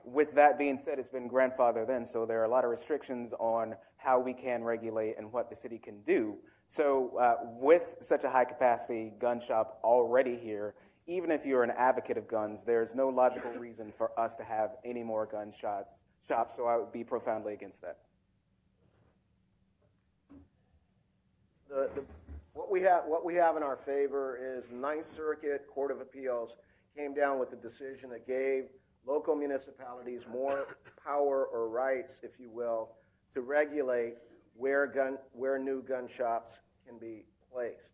With that being said, it's been grandfathered in, so there are a lot of restrictions on how we can regulate and what the city can do. So with such a high capacity gun shop already here, even if you're an advocate of guns, there's no logical reason for us to have any more gun shops, so I would be profoundly against that. What we have in our favor is the Ninth Circuit Court of Appeals came down with a decision that gave local municipalities more power or rights, if you will, to regulate where new gun shops can be placed.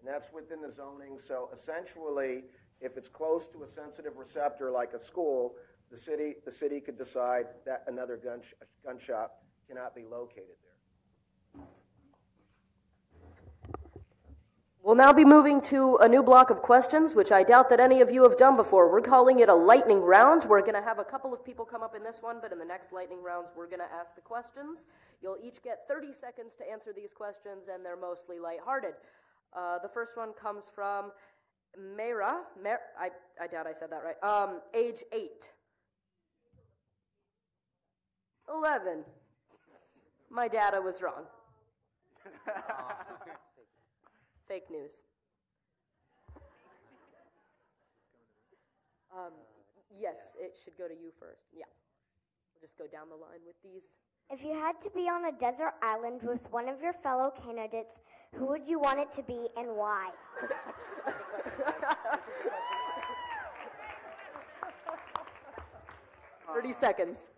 And that's within the zoning. So essentially, if it's close to a sensitive receptor like a school, the city could decide that another gun shop cannot be located there. We'll now be moving to a new block of questions, which I doubt that any of you have done before. We're calling it a lightning round. We're going to have a couple of people come up in this one, but in the next lightning rounds, we're going to ask the questions. You'll each get 30 seconds to answer these questions, and they're mostly lighthearted. The first one comes from Mayra. I doubt I said that right. Age 8. 11. My data was wrong. Fake news. Yes, it should go to you first. Yeah. We'll just go down the line with these. If you had to be on a desert island with one of your fellow candidates, who would you want it to be and why? 30 seconds.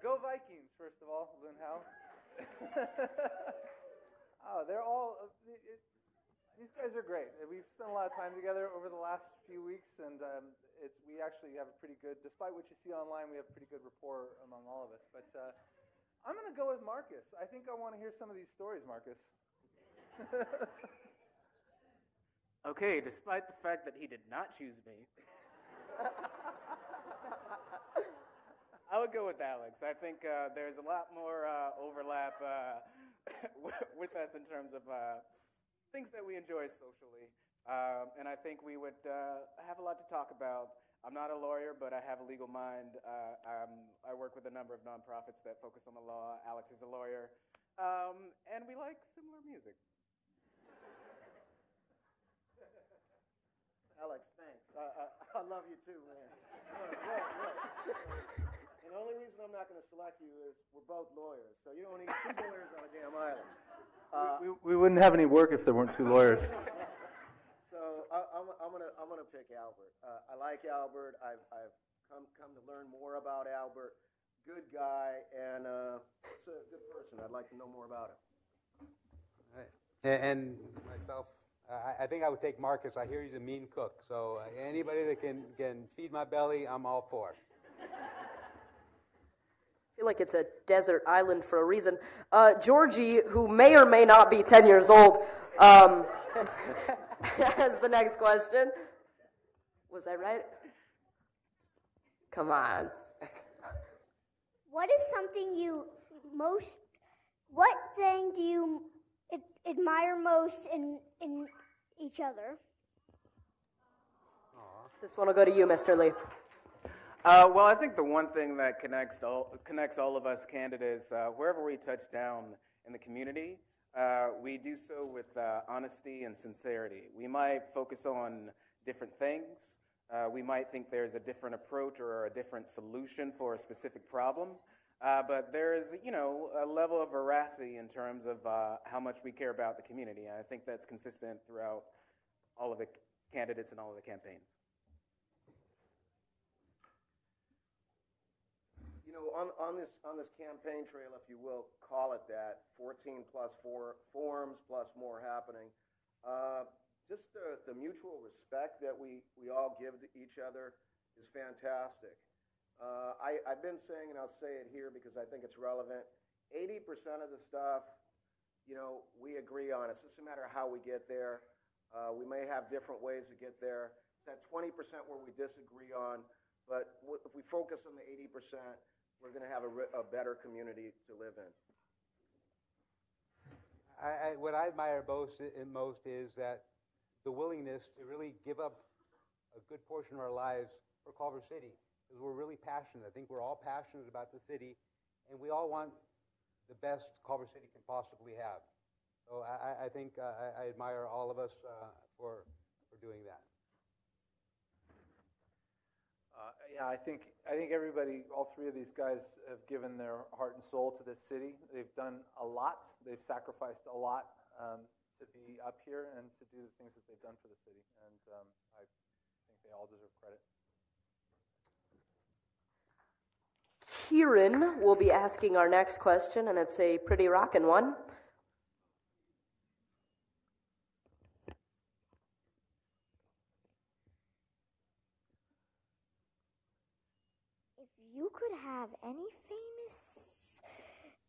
Go Vikings, first of all, Lynn Howe. They're all, these guys are great. We've spent a lot of time together over the last few weeks, and we actually have a pretty good, despite what you see online, we have pretty good rapport among all of us. But I'm going to go with Marcus. I think I want to hear some of these stories, Marcus. Okay, despite the fact that he did not choose me, I would go with Alex. I think there's a lot more overlap with us in terms of things that we enjoy socially. And I think we would have a lot to talk about. I'm not a lawyer, but I have a legal mind. I work with a number of nonprofits that focus on the law. Alex is a lawyer. And we like similar music. Alex, thanks. I love you too, man. And the only reason I'm not going to select you is we're both lawyers, so you don't need 2 lawyers on a damn island. We wouldn't have any work if there weren't 2 lawyers. So I'm gonna pick Albert. I like Albert. I've come to learn more about Albert, good guy, and he's a good person. I'd like to know more about him. And myself, I think I would take Marcus. I hear he's a mean cook. So anybody that can feed my belly, I'm all for. I feel like it's a desert island for a reason. Georgie, who may or may not be 10 years old, has the next question. Was I right? Come on. What is something what thing do you admire most in each other? This one will go to you, Mr. Lee. Well, I think the one thing that connects all of us candidates, wherever we touch down in the community, we do so with honesty and sincerity. We might focus on different things. We might think there's a different approach or a different solution for a specific problem. But there is, a level of veracity in terms of how much we care about the community. And I think that's consistent throughout all of the candidates and all of the campaigns. On this campaign trail, if you will, call it that, 14 plus 4 forums plus more happening. Just the mutual respect that we all give to each other is fantastic. I've been saying, and I'll say it here because I think it's relevant, 80% of the stuff, we agree on. It's just a matter of how we get there. We may have different ways to get there. It's that 20% where we disagree on, but if we focus on the 80%, we're going to have a better community to live in. What I admire most is that the willingness to really give up a good portion of our lives for Culver City, because we're really passionate. I think we're all passionate about the city, and we all want the best Culver City can possibly have. So I think I admire all of us for doing that. Yeah, I think everybody, all three of these guys have given their heart and soul to this city. They've done a lot. They've sacrificed a lot to be up here and to do the things that they've done for the city. And I think they all deserve credit. Kieran will be asking our next question, and it's a pretty rockin' one. If you could have any famous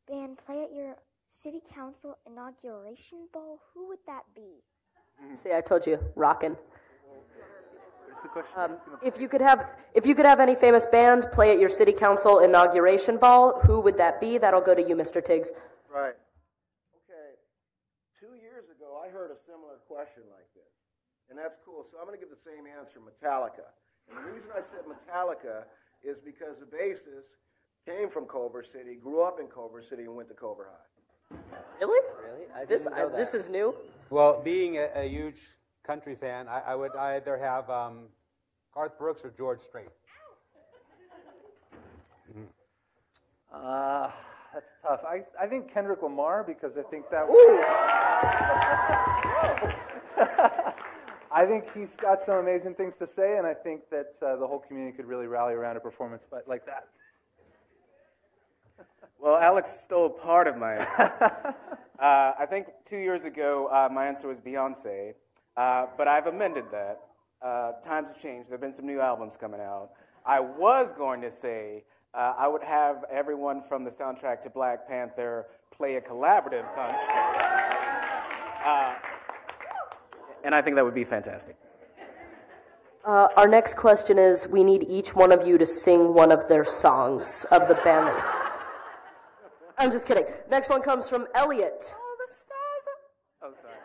band play at your city council inauguration ball, who would that be? See, I told you, rockin'. If you could have any famous band play at your city council inauguration ball, who would that be? That'll go to you, Mr. Tiggs. Right. Okay. 2 years ago, I heard a similar question like this, and that's cool. So I'm going to give the same answer, Metallica. And the reason I said Metallica is because the bassist came from Culver City, grew up in Culver City, and went to Culver High. Really? Really? I didn't know that. This is new. Well, being a huge country fan, I would either have Garth Brooks or George Strait. That's tough. I think Kendrick Lamar, because I think that... I think he's got some amazing things to say, and I think that the whole community could really rally around a performance like that. Well, Alex stole part of my answer. I think 2 years ago, my answer was Beyonce, but I've amended that. Times have changed. There have been some new albums coming out. I was going to say I would have everyone from the soundtrack to Black Panther play a collaborative concert. And I think that would be fantastic. Our next question is, we need each one of you to sing one of their songs of the band. I'm just kidding. Next one comes from Elliot. Oh, the stars are... Oh, sorry.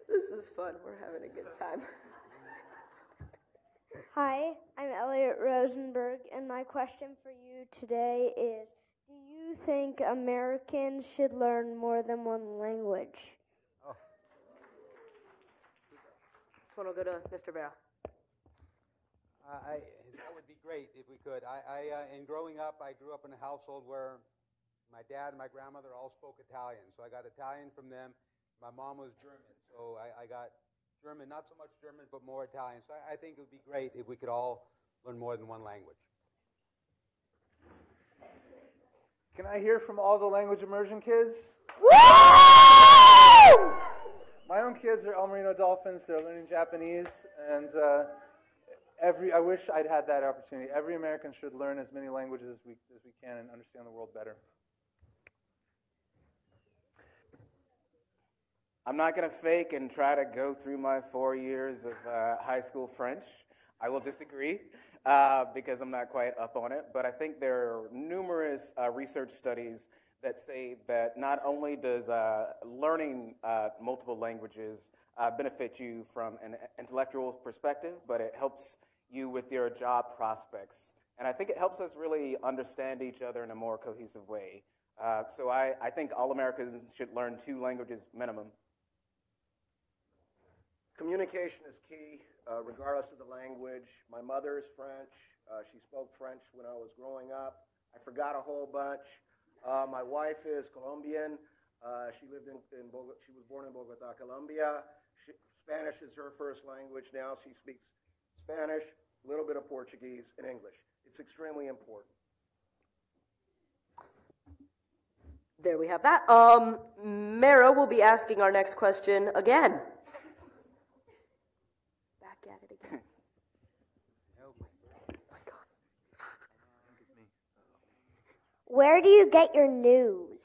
This is fun. We're having a good time. Hi, I'm Elliot Rosenberg, and my question for you today is, do you think Americans should learn more than one language? Oh. This one will go to Mr. Vera. That would be great if we could. In growing up, I grew up in a household where my dad and my grandmother all spoke Italian. So I got Italian from them. My mom was German, so I got German, not so much German, but more Italian. So I think it would be great if we could all learn more than one language. Can I hear from all the language immersion kids? Woo! My own kids are El Marino Dolphins. They're learning Japanese, and I wish I'd had that opportunity. Every American should learn as many languages as we can and understand the world better. I'm not going to fake and try to go through my 4 years of high school French. I will just agree because I'm not quite up on it. But I think there are numerous research studies that say that not only does learning multiple languages benefit you from an intellectual perspective, but it helps you with your job prospects. And I think it helps us really understand each other in a more cohesive way. So I think all Americans should learn 2 languages minimum. Communication is key, regardless of the language. My mother is French. She spoke French when I was growing up. I forgot a whole bunch. My wife is Colombian. She lived she was born in Bogota, Colombia. Spanish is her first language. Now she speaks Spanish, a little bit of Portuguese, and English. It's extremely important. There we have that. Mara will be asking our next question again. Back at it again. Where do you get your news?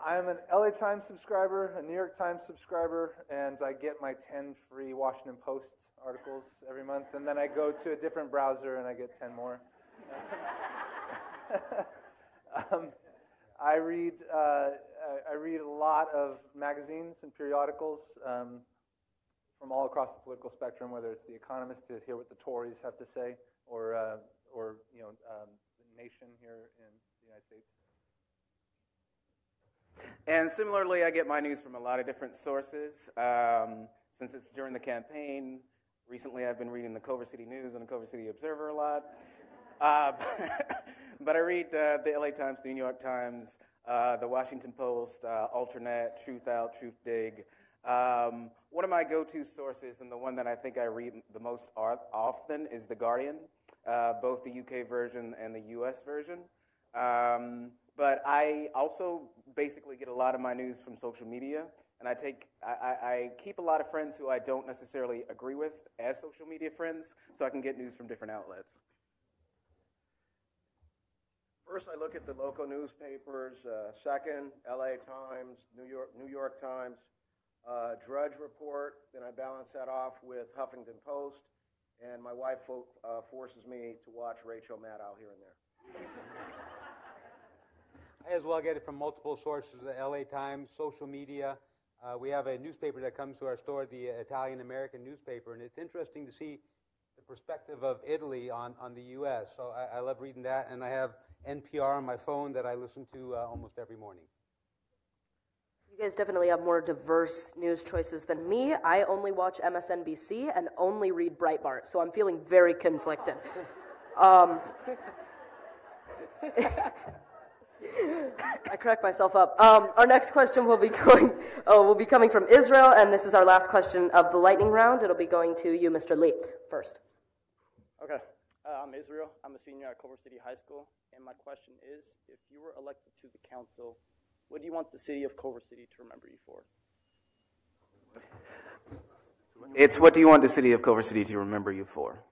I'm an LA Times subscriber, a New York Times subscriber, and I get my 10 free Washington Post articles every month, and then I go to a different browser and I get 10 more. I read a lot of magazines and periodicals from all across the political spectrum, whether it's The Economist to hear what the Tories have to say, or The Nation here in the United States. And similarly, I get my news from a lot of different sources. Since it's during the campaign, recently I've been reading the Culver City News and the Culver City Observer a lot. But I read the LA Times, the New York Times, the Washington Post, Alternate, Truth Out, Truth Dig. One of my go-to sources, and the one that I think I read the most often, is The Guardian, both the UK version and the US version. But I also basically get a lot of my news from social media, and I keep a lot of friends who I don't necessarily agree with as social media friends, so I can get news from different outlets. First, I look at the local newspapers. Second, LA Times, New York Times, Drudge Report. Then I balance that off with Huffington Post, and my wife forces me to watch Rachel Maddow here and there. I as well get it from multiple sources, the LA Times, social media. We have a newspaper that comes to our store, the Italian-American newspaper, and it's interesting to see the perspective of Italy on the U.S. So I love reading that, and I have NPR on my phone that I listen to almost every morning. You guys definitely have more diverse news choices than me. I only watch MSNBC and only read Breitbart, so I'm feeling very conflicted. I crack myself up. Our next question will be coming from Israel, and this is our last question of the lightning round. It'll be going to you, Mr. Lee, first. Okay. I'm Israel. I'm a senior at Culver City High School, and my question is, if you were elected to the council, what do you want the city of Culver City to remember you for? It's what do you want the city of Culver City to remember you for?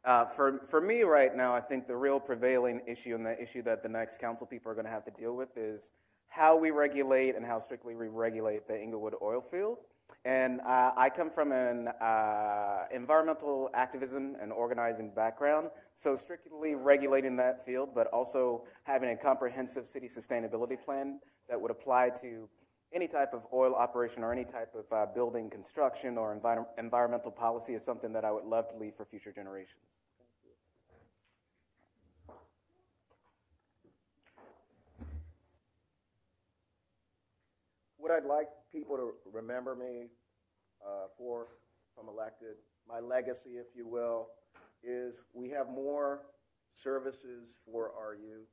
For me right now, I think the real prevailing issue and the issue that the next council people are going to have to deal with is how we regulate and how strictly we regulate the Inglewood oil field. And I come from an environmental activism and organizing background, so strictly regulating that field, but also having a comprehensive city sustainability plan that would apply to any type of oil operation or any type of building construction or environmental policy is something that I would love to leave for future generations. What I'd like people to remember me for, if I'm elected, my legacy, if you will, is we have more services for our youth.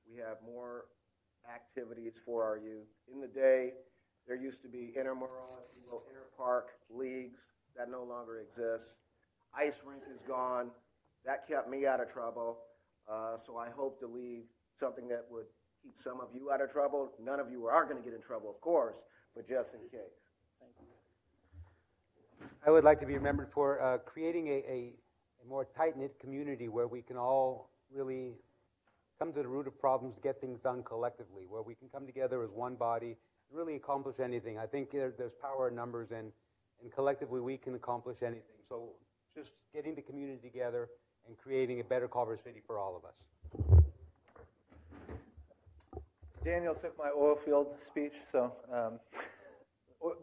We have more activities for our youth. In the day, there used to be intramural, inter-park leagues. That no longer exists. Ice rink is gone. That kept me out of trouble. So I hope to leave something that would keep some of you out of trouble. None of you are going to get in trouble, of course, but just in case. Thank you. I would like to be remembered for creating a more tight-knit community where we can all really come to the root of problems, get things done collectively, where we can come together as one body and really accomplish anything. I think there's power in numbers, and collectively we can accomplish anything. So just getting the community together and creating a better Culver City for all of us. Daniel took my oil field speech, so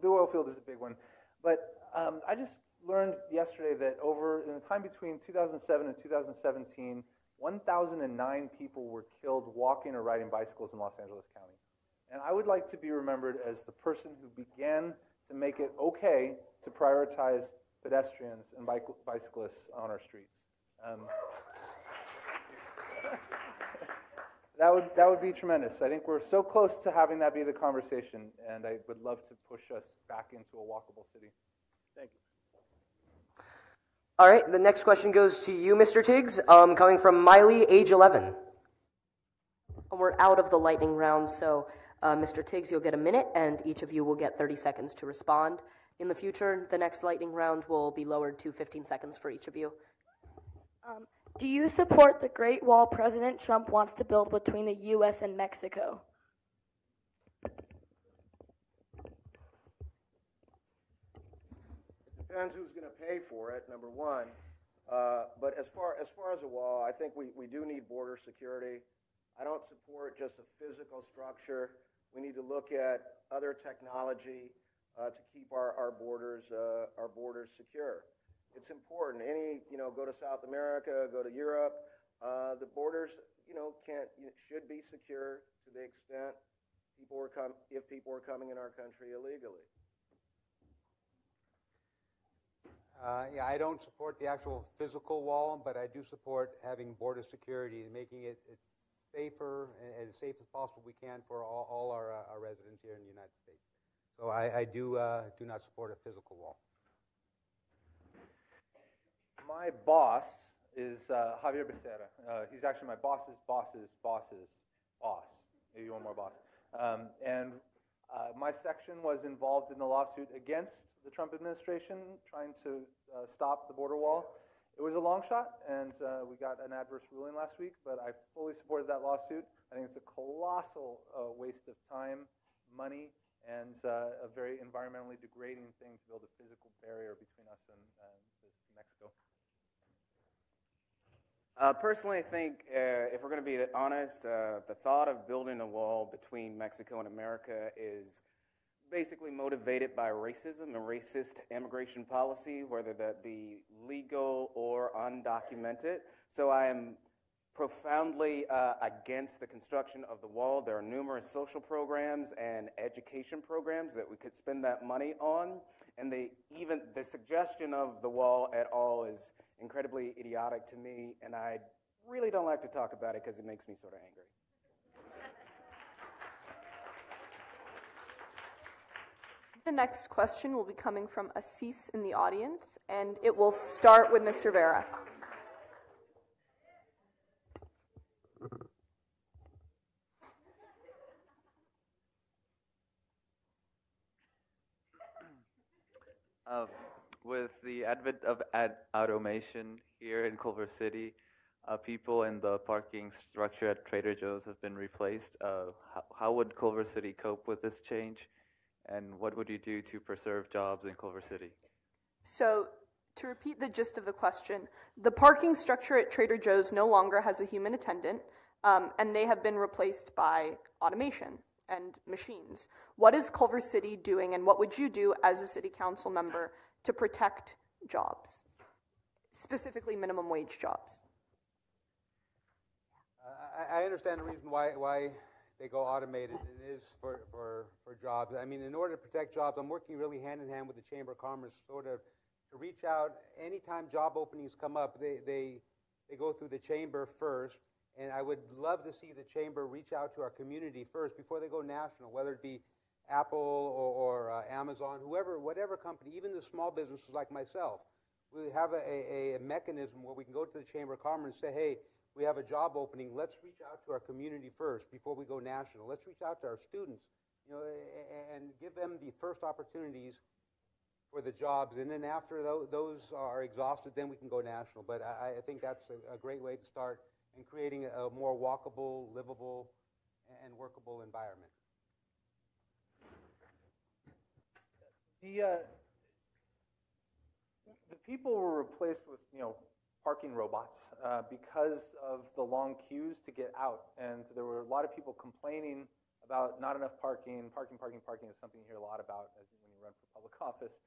the oil field is a big one. But I just learned yesterday that in the time between 2007 and 2017, 1,009 people were killed walking or riding bicycles in Los Angeles County. And I would like to be remembered as the person who began to make it okay to prioritize pedestrians and bicyclists on our streets. That would be tremendous. I think we're so close to having that be the conversation, and I would love to push us back into a walkable city. Thank you. All right, the next question goes to you, Mr. Tiggs, coming from Miley, age 11. We're out of the lightning round, so Mr. Tiggs, you'll get a minute, and each of you will get 30 seconds to respond. In the future, the next lightning round will be lowered to 15 seconds for each of you. Do you support the Great Wall President Trump wants to build between the U.S. and Mexico? It depends who's going to pay for it, number one. But as far as a wall, I think we do need border security. I don't support just a physical structure. We need to look at other technology to keep our borders secure. It's important. Go to South America, go to Europe. The borders, should be secure to the extent if people are coming in our country illegally. Yeah, I don't support the actual physical wall, but I do support having border security and making it safer and as safe as possible we can for all our residents here in the United States. So I do not support a physical wall. My boss is Javier Becerra. He's actually my boss's boss's boss's boss. Maybe one more boss. My section was involved in the lawsuit against the Trump administration trying to stop the border wall. It was a long shot, and we got an adverse ruling last week, but I fully supported that lawsuit. I think it's a colossal waste of time, money, and a very environmentally degrading thing to build a physical barrier between us and Mexico. Personally, I think if we're going to be honest, the thought of building a wall between Mexico and America is basically motivated by racism and racist immigration policy, whether that be legal or undocumented. So I am profoundly against the construction of the wall. There are numerous social programs and education programs that we could spend that money on, and even the suggestion of the wall at all is incredibly idiotic to me, and I really don't like to talk about it because it makes me sort of angry. The next question will be coming from Assis in the audience, and it will start with Mr. Vera. With the advent of automation here in Culver City, people in the parking structure at Trader Joe's have been replaced. How would Culver City cope with this change? And what would you do to preserve jobs in Culver City? So, to repeat the gist of the question, the parking structure at Trader Joe's no longer has a human attendant, and they have been replaced by automation and machines. What is Culver City doing, and what would you do as a city council member to protect jobs, specifically minimum wage jobs? I understand the reason why they go automated. It is for jobs. I mean, in order to protect jobs, I'm working really hand in hand with the Chamber of Commerce sort of to reach out. Anytime job openings come up, they go through the Chamber first, And I would love to see the chamber reach out to our community first before they go national, whether it be Apple or Amazon, whatever company, even the small businesses like myself. We have a mechanism where we can go to the Chamber of Commerce and say, hey, we have a job opening. Let's reach out to our community first before we go national. Let's reach out to our students, and give them the first opportunities for the jobs. And then after those are exhausted, then we can go national. But I think that's a great way to start in creating a more walkable, livable, and workable environment. The people were replaced with, parking robots because of the long queues to get out. And there were a lot of people complaining about not enough parking. Parking is something you hear a lot about when you run for public office.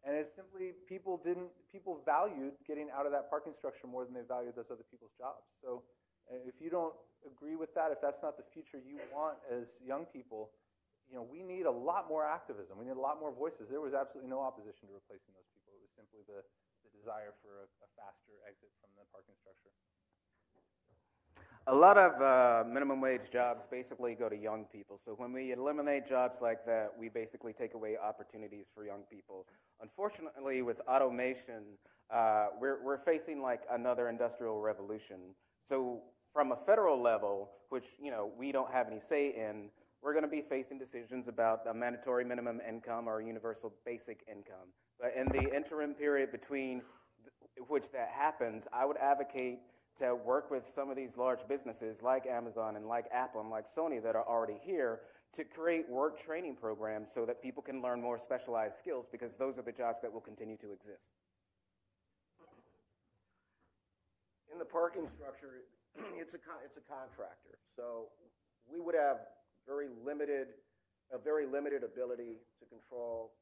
And it's simply people valued getting out of that parking structure more than they valued those other people's jobs. So if you don't agree with that, if that's not the future you want as young people, we need a lot more activism. We need a lot more voices. There was absolutely no opposition to replacing those people. It was simply the desire for a faster exit from the parking structure. A lot of minimum wage jobs basically go to young people. So when we eliminate jobs like that, we basically take away opportunities for young people. Unfortunately, with automation, we're facing like another industrial revolution. So from a federal level, which we don't have any say in, we're going to be facing decisions about a mandatory minimum income or universal basic income. But in the interim period between which that happens, I would advocate to work with some of these large businesses like Amazon and like Apple and like Sony that are already here to create work training programs so that people can learn more specialized skills, because those are the jobs that will continue to exist. In the parking structure, it's a contractor. So we would have a very limited ability to control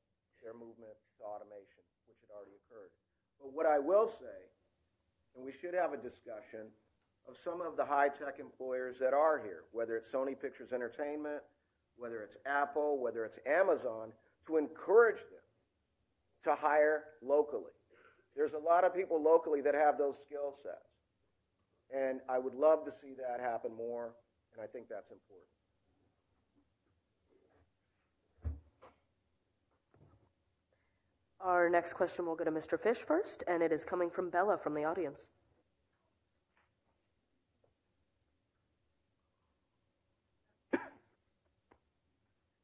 their movement to automation, which had already occurred. But what I will say, and we should have a discussion of some of the high-tech employers that are here, whether it's Sony Pictures Entertainment, whether it's Apple, whether it's Amazon, to encourage them to hire locally. There's a lot of people locally that have those skill sets. And I would love to see that happen more, and I think that's important. Our next question will go to Mr. Fish first, and it is coming from Bella from the audience.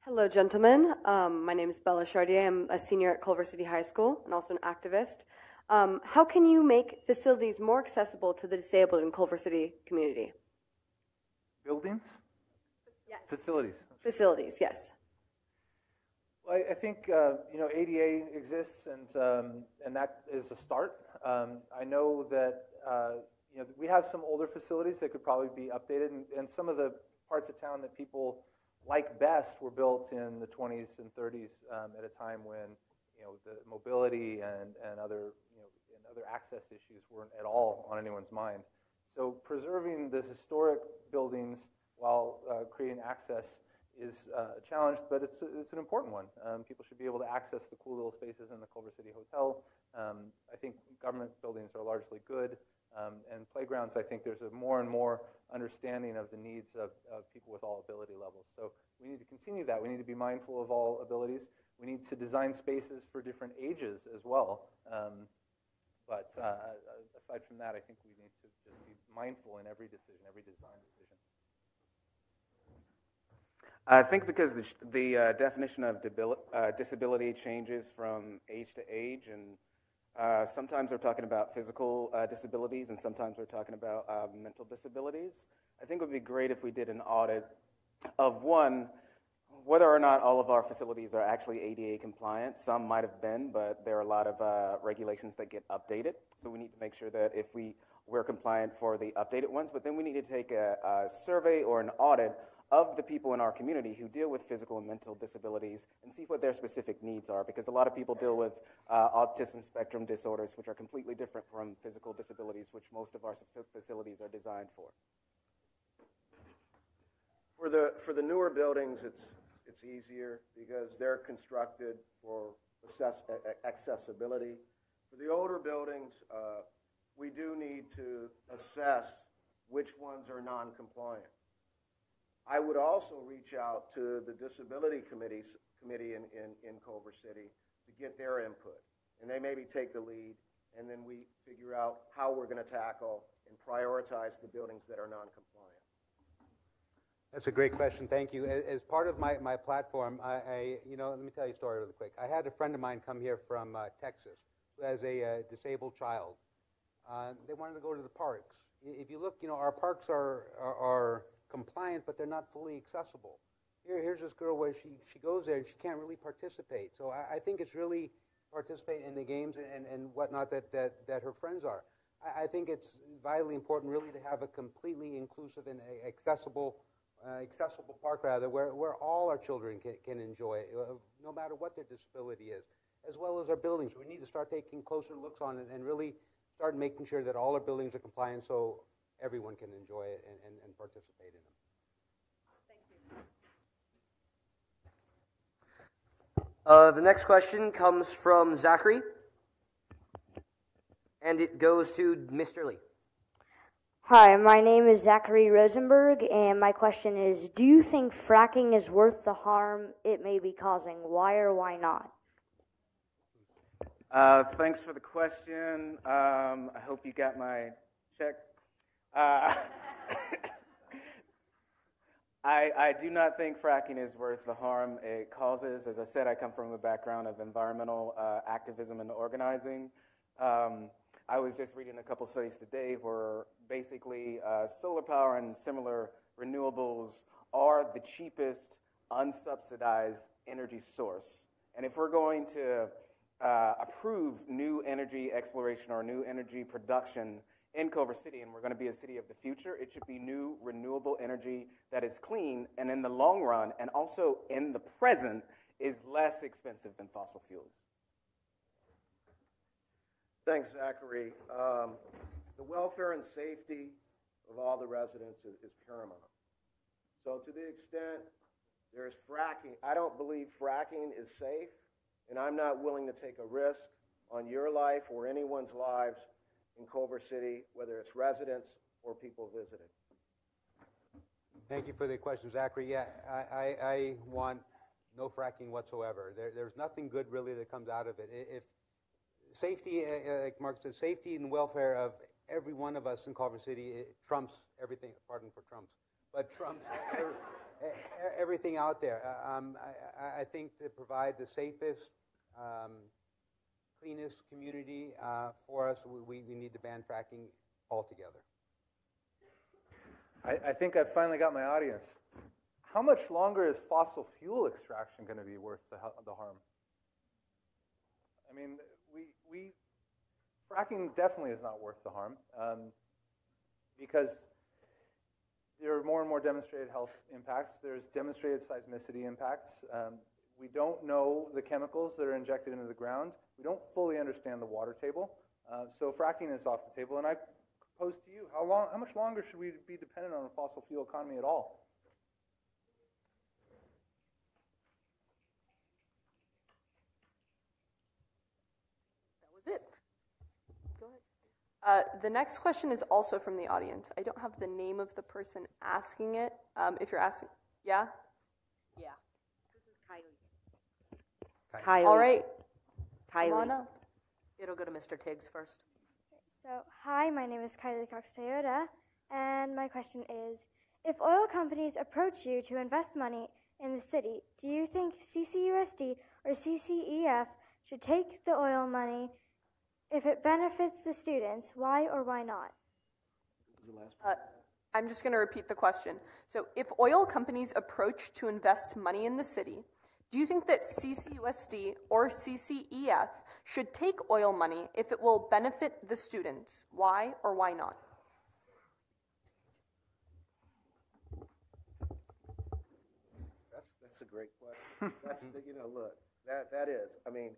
Hello, gentlemen. My name is Bella Chardier. I'm a senior at Culver City High School and also an activist. How can you make facilities more accessible to the disabled in Culver City community? Buildings? Yes. Facilities? Facilities, yes. Well, I think ADA exists, and that is a start. I know that we have some older facilities that could probably be updated, and some of the parts of town that people like best were built in the 20s and 30s at a time when the mobility and other access issues weren't at all on anyone's mind. So preserving the historic buildings while creating access is a challenge, but it's an important one. People should be able to access the cool little spaces in the Culver City Hotel. I think government buildings are largely good, and playgrounds, I think there's a more and more understanding of the needs of people with all ability levels. So we need to continue that. We need to be mindful of all abilities. We need to design spaces for different ages as well. But aside from that, I think we need to just be mindful in every decision, every design decision. I think because the definition of disability changes from age to age, and sometimes we're talking about physical disabilities, and sometimes we're talking about mental disabilities. I think it would be great if we did an audit of, one, whether or not all of our facilities are actually ADA compliant. Some might have been, but there are a lot of regulations that get updated. So we need to make sure that if we're compliant for the updated ones, but then we need to take a survey or an audit of the people in our community who deal with physical and mental disabilities and see what their specific needs are, because a lot of people deal with autism spectrum disorders, which are completely different from physical disabilities, which most of our facilities are designed for. For the newer buildings, it's easier because they're constructed for accessibility. For the older buildings, we do need to assess which ones are non-compliant. I would also reach out to the disability committee in Culver City to get their input. And they maybe take the lead, and then we figure out how we're going to tackle and prioritize the buildings that are non-compliant. That's a great question. Thank you. As part of my platform, let me tell you a story really quick. I had a friend of mine come here from Texas who has a disabled child. They wanted to go to the parks. If you look, our parks are compliant, but they're not fully accessible. Here's this girl where she goes there and she can't really participate. So I think it's really participate in the games and whatnot that her friends are. I think it's vitally important really to have a completely inclusive and accessible park where all our children can enjoy it, no matter what their disability is, as well as our buildings. We need to start taking closer looks on it and really start making sure that all our buildings are compliant so everyone can enjoy it and participate in them. The next question comes from Zachary, and it goes to Mr. Lee. Hi, my name is Zachary Rosenberg, and my question is, do you think fracking is worth the harm it may be causing? Why or why not? Thanks for the question. I hope you got my check. I do not think fracking is worth the harm it causes. As I said, I come from a background of environmental activism and organizing. I was just reading a couple studies today where basically solar power and similar renewables are the cheapest unsubsidized energy source. And if we're going to approve new energy exploration or new energy production in Culver City, and we're going to be a city of the future, it should be new renewable energy that is clean and in the long run and also in the present is less expensive than fossil fuels. Thanks, Zachary. The welfare and safety of all the residents is paramount. So to the extent there's fracking, I don't believe fracking is safe, and I'm not willing to take a risk on your life or anyone's lives in Culver City, whether it's residents or people visiting. Thank you for the question, Zachary. Yeah, I want no fracking whatsoever. There's nothing good really that comes out of it. If safety, like Mark said, safety and welfare of every one of us in Culver City, it trumps everything, pardon for trumps, but trumps everything out there. I think to provide the safest, cleanest community for us, we need to ban fracking altogether. I think I've finally got my audience. How much longer is fossil fuel extraction going to be worth the harm? I mean, fracking definitely is not worth the harm because there are more and more demonstrated health impacts. There's demonstrated seismicity impacts. We don't know the chemicals that are injected into the ground. We don't fully understand the water table. So fracking is off the table. And I pose to you, how much longer should we be dependent on a fossil fuel economy at all? That was it. Go ahead. The next question is also from the audience. I don't have the name of the person asking it. If you're asking, yeah? Yeah. This is Kylie. Kylie. All right. Kylie. Come on up. It'll go to Mr. Tiggs first. So, hi, my name is Kylie Cox Toyota, and my question is, if oil companies approach you to invest money in the city, do you think CCUSD or CCEF should take the oil money if it benefits the students? Why or why not? I'm just going to repeat the question. So if oil companies approach to invest money in the city, do you think that CCUSD or CCEF should take oil money if it will benefit the students? Why or why not? That's a great question. That's look, that is. I mean,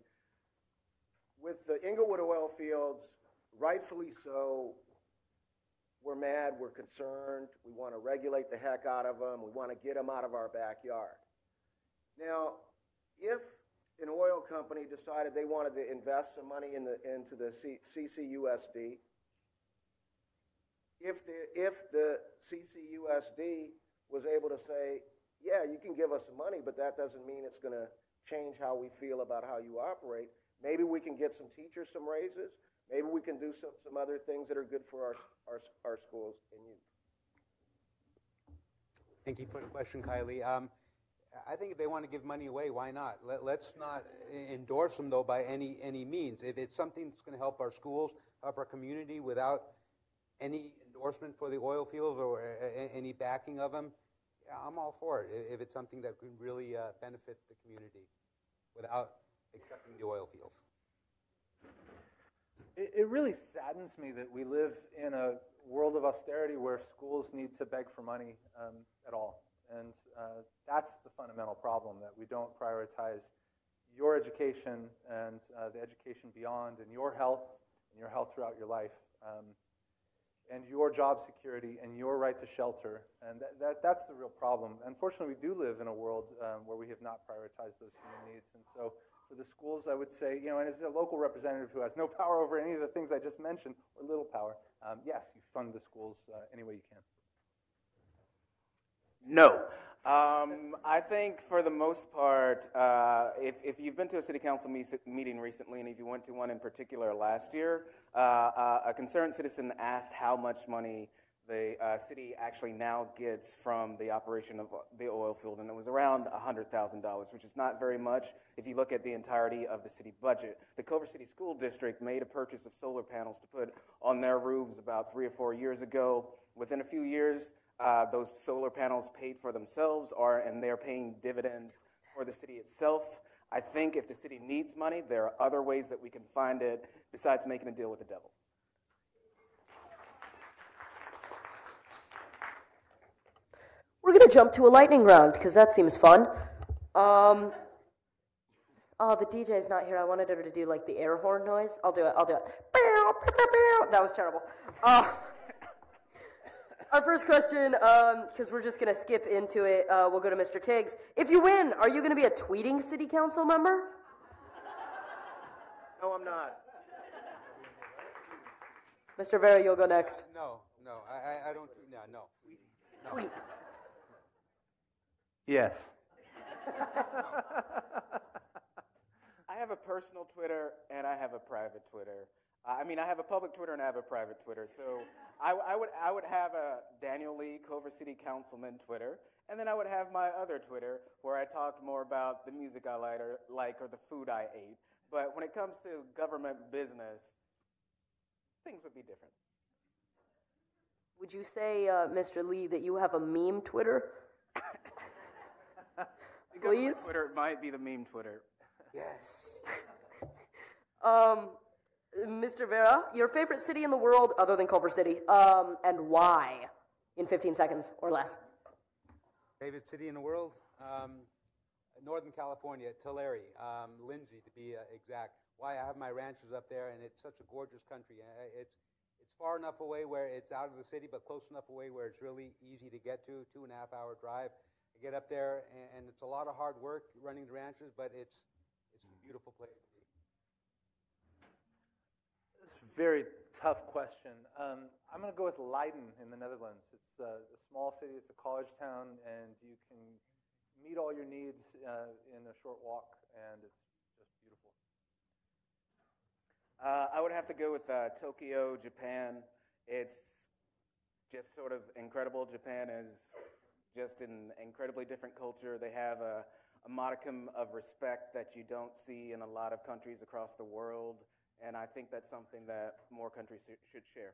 with the Inglewood oil fields, rightfully so, we're mad, we're concerned, we want to regulate the heck out of them, we want to get them out of our backyard. Now, if an oil company decided they wanted to invest some money into the CCUSD, if the CCUSD was able to say, yeah, you can give us some money, but that doesn't mean it's going to change how we feel about how you operate. Maybe we can get some teachers some raises. Maybe we can do some other things that are good for our schools and youth. Thank you for the question, Kylie. I think if they want to give money away, why not? Let's not endorse them, though, by any means. If it's something that's going to help our schools, help our community without any endorsement for the oil fields or any backing of them, yeah, I'm all for it. If it's something that could really benefit the community without accepting the oil fields. It really saddens me that we live in a world of austerity where schools need to beg for money at all. And that's the fundamental problem, that we don't prioritize your education and the education beyond, and your health throughout your life, and your job security and your right to shelter. And that's the real problem. Unfortunately, we do live in a world where we have not prioritized those human needs. And so for the schools, I would say, and as a local representative who has no power over any of the things I just mentioned, or little power, yes, you fund the schools any way you can. No. I think for the most part, if you've been to a city council meeting recently, and if you went to one in particular last year, a concerned citizen asked how much money the city actually now gets from the operation of the oil field, and it was around $100,000, which is not very much if you look at the entirety of the city budget. The Culver City School District made a purchase of solar panels to put on their roofs about 3 or 4 years ago. Within a few years, those solar panels paid for themselves, and they're paying dividends for the city itself. I think if the city needs money, there are other ways that we can find it besides making a deal with the devil. We're going to jump to a lightning round, because that seems fun. Oh, the DJ's not here. I wanted her to do, like, the air horn noise. I'll do it. That was terrible. Our first question, because we're just going to skip into it, we'll go to Mr. Tiggs. If you win, are you going to be a tweeting city council member? No, I'm not. Mr. Vera, you'll go next. No, I don't, no. Tweet. Yes. I have a personal Twitter and I have a private Twitter. I have a public Twitter and I have a private Twitter. So I would have a Daniel Lee Culver City Councilman Twitter, and then I would have my other Twitter where I talked more about the music I like or the food I ate. But when it comes to government business, things would be different. Would you say, Mr. Lee, that you have a meme Twitter? Please? Twitter might be the meme Twitter. Yes. Mr. Vera, your favorite city in the world other than Culver City, and why? In 15 seconds or less. Favorite city in the world? Northern California, Tulare, Lindsay to be exact. Why? I have my ranches up there, and it's such a gorgeous country. It's far enough away where it's out of the city, but close enough away where it's really easy to get to, 2.5-hour drive. I get up there, and it's a lot of hard work running the ranches, but it's a beautiful place to be. It's a very tough question. I'm going to go with Leiden in the Netherlands. It's a small city, it's a college town, and you can meet all your needs in a short walk, and it's just beautiful. I would have to go with Tokyo, Japan. It's just sort of incredible. Japan is just an incredibly different culture. They have a modicum of respect that you don't see in a lot of countries across the world, and I think that's something that more countries should share.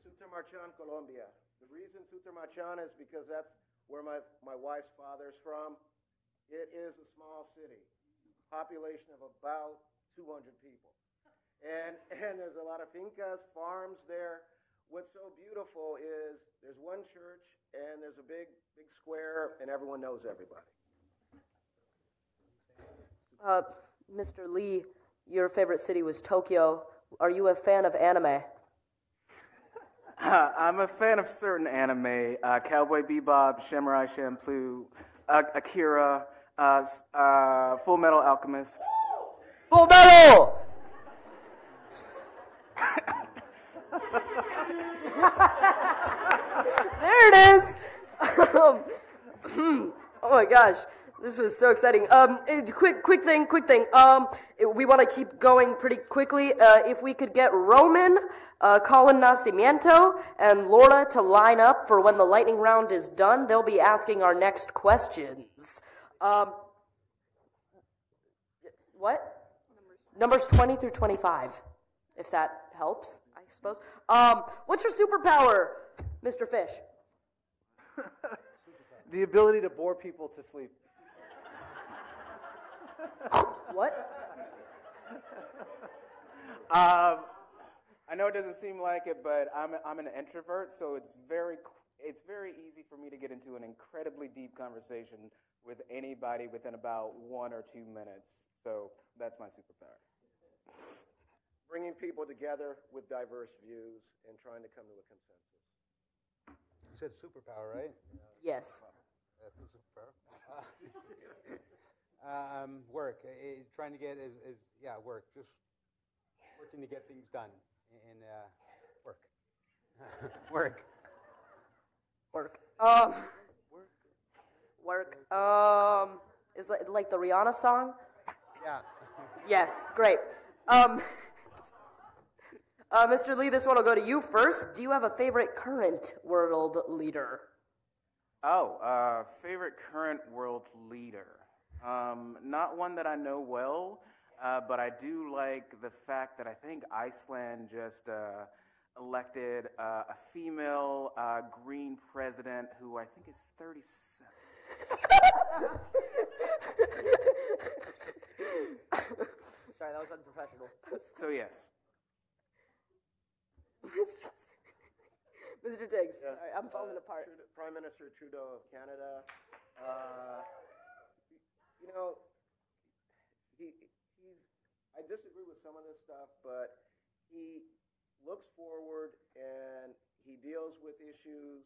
Sutermarchan, Colombia. The reason Sutermarchan is because that's where my wife's father's from. It is a small city, population of about 200 people. And there's a lot of fincas, farms there. What's so beautiful is there's one church and there's a big square and everyone knows everybody. Mr. Lee, your favorite city was Tokyo. Are you a fan of anime? I'm a fan of certain anime, Cowboy Bebop, Samurai Champloo, Akira, Full Metal Alchemist. Full Metal! gosh, this was so exciting. Quick thing. We want to keep going pretty quickly. If we could get Roman, Colin Nascimento, and Laura to line up for when the lightning round is done, they'll be asking our next questions. What? Numbers 20 through 25, if that helps, I suppose. What's your superpower, Mr. Fish? The ability to bore people to sleep. What? I know it doesn't seem like it, but I'm an introvert, so it's very easy for me to get into an incredibly deep conversation with anybody within about 1 or 2 minutes. So that's my superpower. Bringing people together with diverse views and trying to come to a consensus. You said superpower, right? Yes. That's a superpower. Work. Trying to get work. Just working to get things done. And work. Work. Is like the Rihanna song? Yeah. Yes, great. Mr. Lee, this one will go to you first. Do you have a favorite current world leader? Favorite current world leader. Not one that I know well, but I do like the fact that I think Iceland just elected a female green president who I think is 37. Sorry, that was unprofessional. So yes. Mr. Diggs, sorry, I'm falling apart. Prime Minister Trudeau of Canada. I disagree with some of this stuff, but he looks forward and he deals with issues.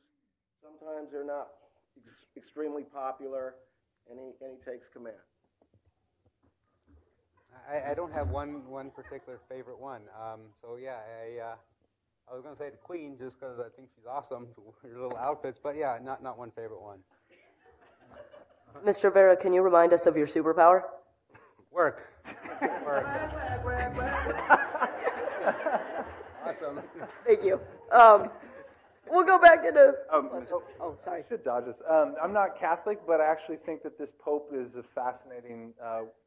Sometimes they're not extremely popular, and he takes command. I don't have one particular favorite one. I was going to say the Queen just because I think she's awesome, her little outfits, but yeah, not one favorite one. Mr. Vera, can you remind us of your superpower? Work. Awesome. Thank you. We'll go back into... sorry. I should dodge this. I'm not Catholic, but I actually think that this Pope is a fascinating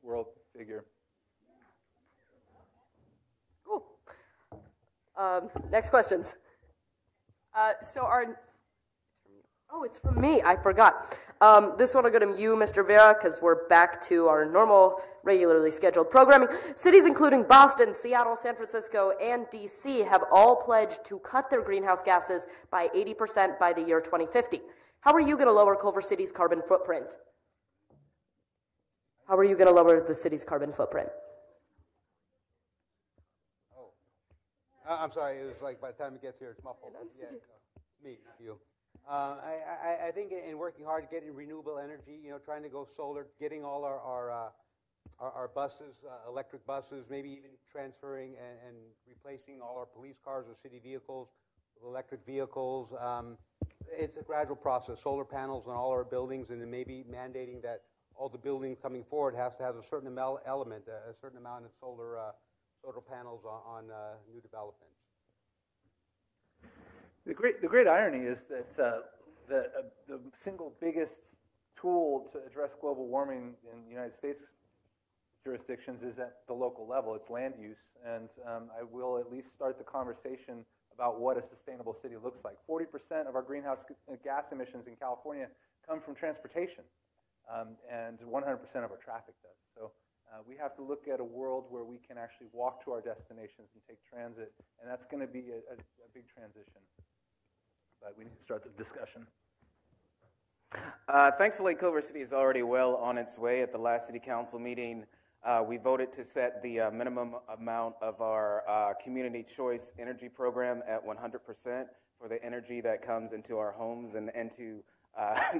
world figure. Next questions. It's from me. I forgot. This one will go to you, Mr. Vera, because we're back to our normal, regularly scheduled programming. Cities including Boston, Seattle, San Francisco, and D.C. have all pledged to cut their greenhouse gases by 80% by the year 2050. How are you going to lower Culver City's carbon footprint? How are you going to lower the city's carbon footprint? I'm sorry, it was like by the time it gets here, it's muffled. Yeah, me, you. I think in working hard, getting renewable energy, trying to go solar, getting all our buses, electric buses, maybe even transferring and replacing all our police cars or city vehicles with electric vehicles. It's a gradual process. Solar panels on all our buildings, and then maybe mandating that all the buildings coming forward has to have a certain element, a certain amount of solar panels on new developments. The great irony is that the single biggest tool to address global warming in the United States jurisdictions is at the local level. It's land use, and I will at least start the conversation about what a sustainable city looks like. 40% of our greenhouse gas emissions in California come from transportation, and 100% of our traffic does. So we have to look at a world where we can actually walk to our destinations and take transit, and that's going to be a big transition. But we need to start the discussion. Thankfully, Culver City is already well on its way. At the last City Council meeting, we voted to set the minimum amount of our community choice energy program at 100% for the energy that comes into our homes and into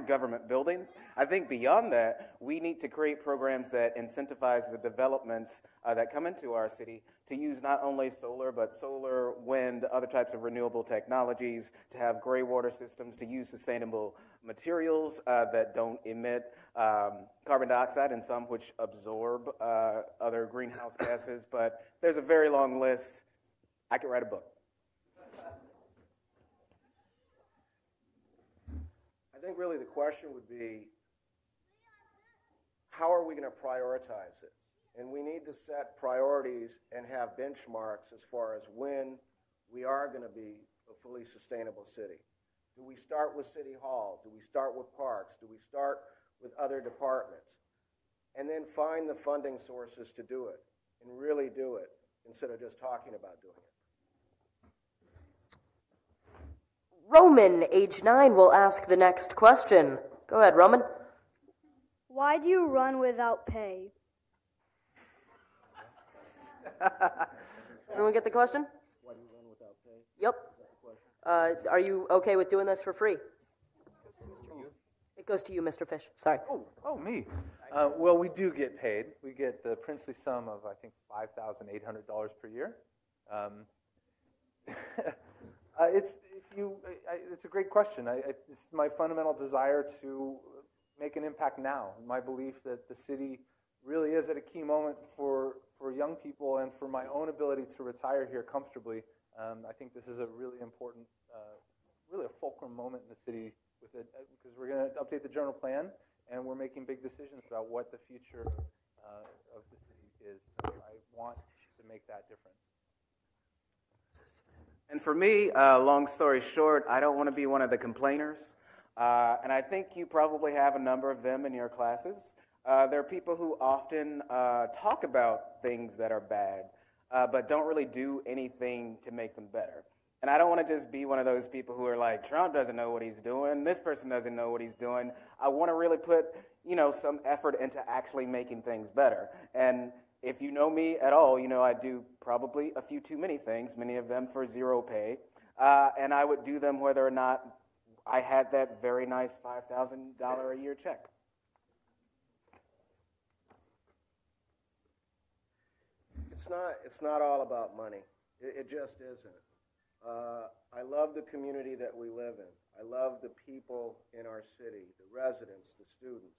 government buildings. I think beyond that, we need to create programs that incentivize the developments that come into our city to use not only solar, but solar, wind, other types of renewable technologies, to have gray water systems, to use sustainable materials that don't emit carbon dioxide, and some which absorb other greenhouse gases. But there's a very long list. I could write a book. I think really the question would be, how are we going to prioritize it? And we need to set priorities and have benchmarks as far as when we are going to be a fully sustainable city. Do we start with City Hall? Do we start with parks? Do we start with other departments? And then find the funding sources to do it and really do it instead of just talking about doing it. Roman, age 9, will ask the next question. Go ahead, Roman. Why do you run without pay? Anyone get the question? Why do you run without pay? Yep. Are you okay with doing this for free? It goes to you, Mr. Fish. Sorry. Oh, me. Well, we do get paid. We get the princely sum of, I think, $5,800 per year. It's a great question. It's my fundamental desire to make an impact now. My belief that the city really is at a key moment for young people and for my own ability to retire here comfortably. I think this is a really important, really a fulcrum moment in the city with it, because we're going to update the general plan and we're making big decisions about what the future of the city is. So I want to make that difference. And for me, long story short, I don't want to be one of the complainers. And I think you probably have a number of them in your classes. There are people who often talk about things that are bad, but don't really do anything to make them better. And I don't want to just be one of those people who are like, Trump doesn't know what he's doing, this person doesn't know what he's doing. I want to really put, some effort into actually making things better. And if you know me at all, I do probably a few too many things, many of them for zero pay. And I would do them whether or not I had that very nice $5,000 a year check. It's not all about money. It just isn't. I love the community that we live in. I love the people in our city, the residents, the students.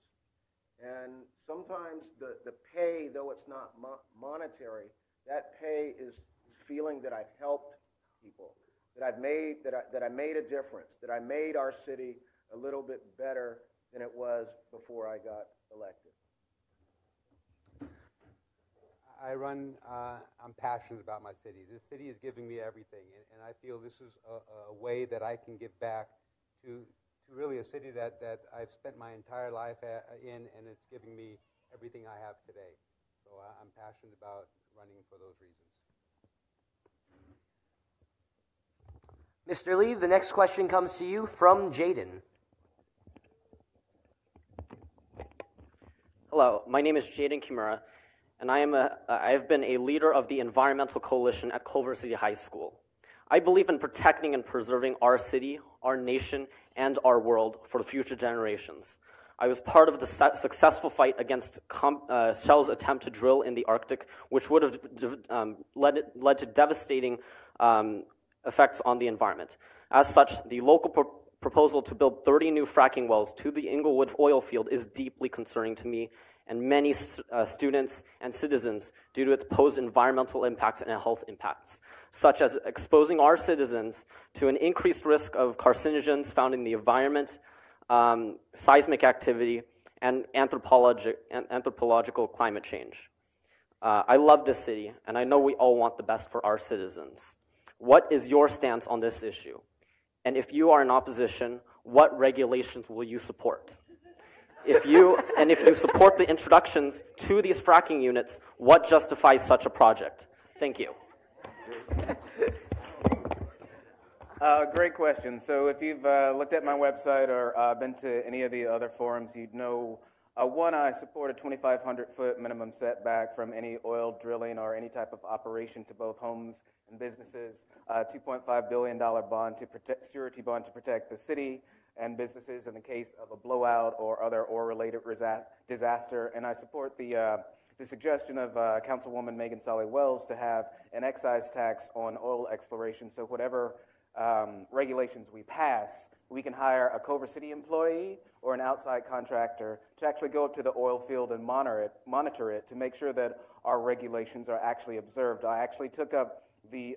And sometimes the pay, though it's not monetary, that pay is feeling that I've helped people, that I made a difference, that I made our city a little bit better than it was before I got elected. I'm passionate about my city. This city is giving me everything, and I feel this is a way that I can give back to really a city that I've spent my entire life in, and it's giving me everything I have today. So I'm passionate about running for those reasons. Mr. Lee, the next question comes to you from Jaden. Hello, my name is Jaden Kimura, and I've been a leader of the Environmental Coalition at Culver City High School. I believe in protecting and preserving our city, our nation, and our world for future generations. I was part of the successful fight against Shell's attempt to drill in the Arctic, which would have led to devastating effects on the environment. As such, the local proposal to build 30 new fracking wells to the Inglewood oil field is deeply concerning to me and many students and citizens due to its posed environmental impacts and health impacts, such as exposing our citizens to an increased risk of carcinogens found in the environment, seismic activity, and anthropological climate change. I love this city, and I know we all want the best for our citizens. What is your stance on this issue? And if you are in opposition, what regulations will you support? If you support the introductions to these fracking units, what justifies such a project? Thank you. Great question. So if you've looked at my website or been to any of the other forums, you'd know, one, I support a 2,500-foot minimum setback from any oil drilling or any type of operation to both homes and businesses, $2.5 billion bond to protect, surety bond to protect the city, and businesses in the case of a blowout or other oil-related disaster. And I support the suggestion of Councilwoman Megan Solly Wells to have an excise tax on oil exploration. So whatever regulations we pass, we can hire a Culver City employee or an outside contractor to actually go up to the oil field and monitor it to make sure that our regulations are actually observed. I actually took up the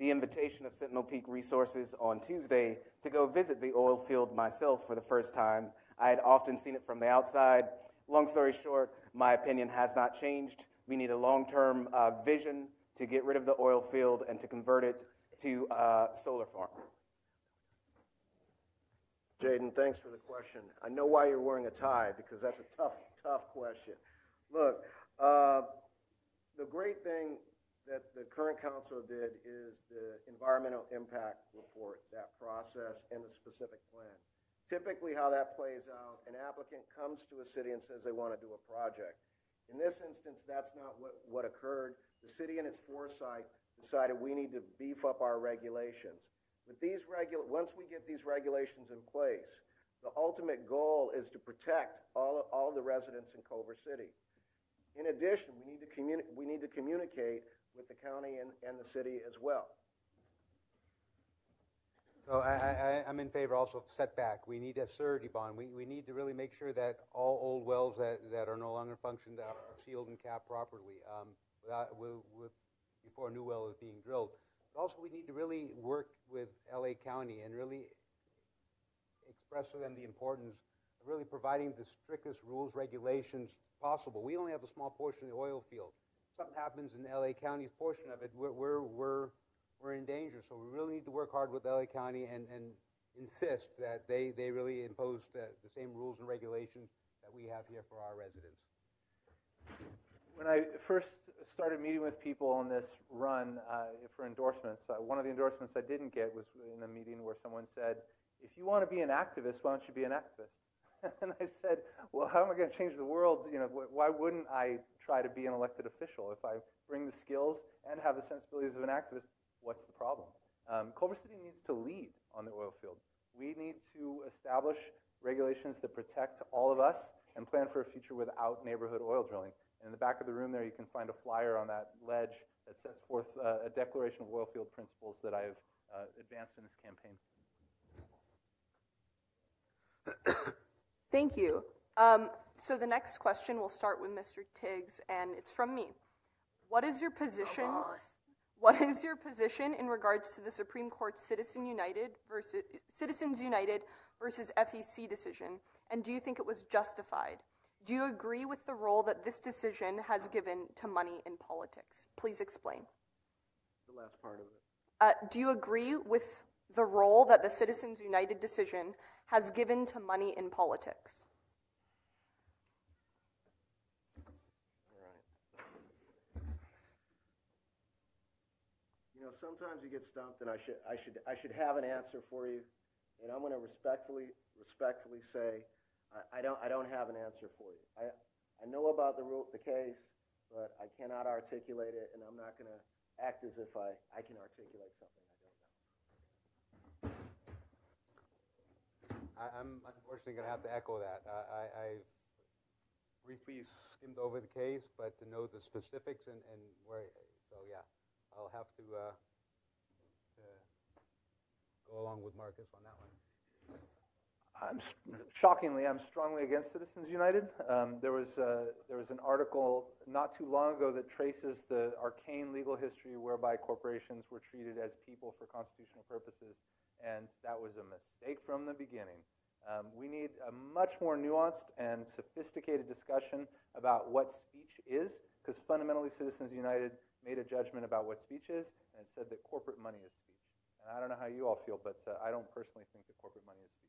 invitation of Sentinel Peak Resources on Tuesday to go visit the oil field myself for the first time. I had often seen it from the outside. Long story short, my opinion has not changed. We need a long-term vision to get rid of the oil field and to convert it to a solar farm. Jaden, thanks for the question. I know why you're wearing a tie, because that's a tough question. Look, the great thing that the current council did is the environmental impact report, that process, and the specific plan. Typically how that plays out, an applicant comes to a city and says they want to do a project. In this instance, that's not what occurred. The city in its foresight decided we need to beef up our regulations. With these once we get these regulations in place, the ultimate goal is to protect all the residents in Culver City. In addition, we need to communicate with the county and the city as well. So I'm in favor also of setback. We need a surety bond. We need to really make sure that all old wells that are no longer functioning are sealed and capped properly before a new well is being drilled. But also we need to really work with LA County and really express to them the importance of really providing the strictest rules, regulations possible. We only have a small portion of the oil field. If something happens in LA County's portion of it, we're in danger. So we really need to work hard with LA County and insist that they really impose the same rules and regulations that we have here for our residents. When I first started meeting with people on this run for endorsements, one of the endorsements I didn't get was in a meeting where someone said, if you want to be an activist, why don't you be an activist? And I said, well, how am I going to change the world? You know, why wouldn't I try to be an elected official? If I bring the skills and have the sensibilities of an activist, what's the problem? Culver City needs to lead on the oil field. We need to establish regulations that protect all of us and plan for a future without neighborhood oil drilling. And in the back of the room there, you can find a flyer on that ledge that sets forth a declaration of oil field principles that I have advanced in this campaign. Thank you. So the next question will start with Mr. Tiggs, and it's from me. What is your position? What is your position in regards to the Supreme Court's Citizens United versus FEC decision, and do you think it was justified? Do you agree with the role that this decision has given to money in politics? Please explain. The last part of it. Do you agree with the role that the Citizens United decision has given to money in politics? You know, sometimes you get stumped, and I should have an answer for you, and I'm going to respectfully say I don't have an answer for you. I know about the case, but I cannot articulate it, and I'm not going to act as if I can articulate something I don't know. I'm unfortunately going to have to echo that. I've briefly skimmed over the case, but to know the specifics and where, so yeah, I'll have to go along with Marcus on that one. Shockingly, I'm strongly against Citizens United. There was an article not too long ago that traces the arcane legal history whereby corporations were treated as people for constitutional purposes, and that was a mistake from the beginning. We need a much more nuanced and sophisticated discussion about what speech is, because fundamentally Citizens United made a judgment about what speech is, and it said that corporate money is speech. And I don't know how you all feel, but I don't personally think that corporate money is speech.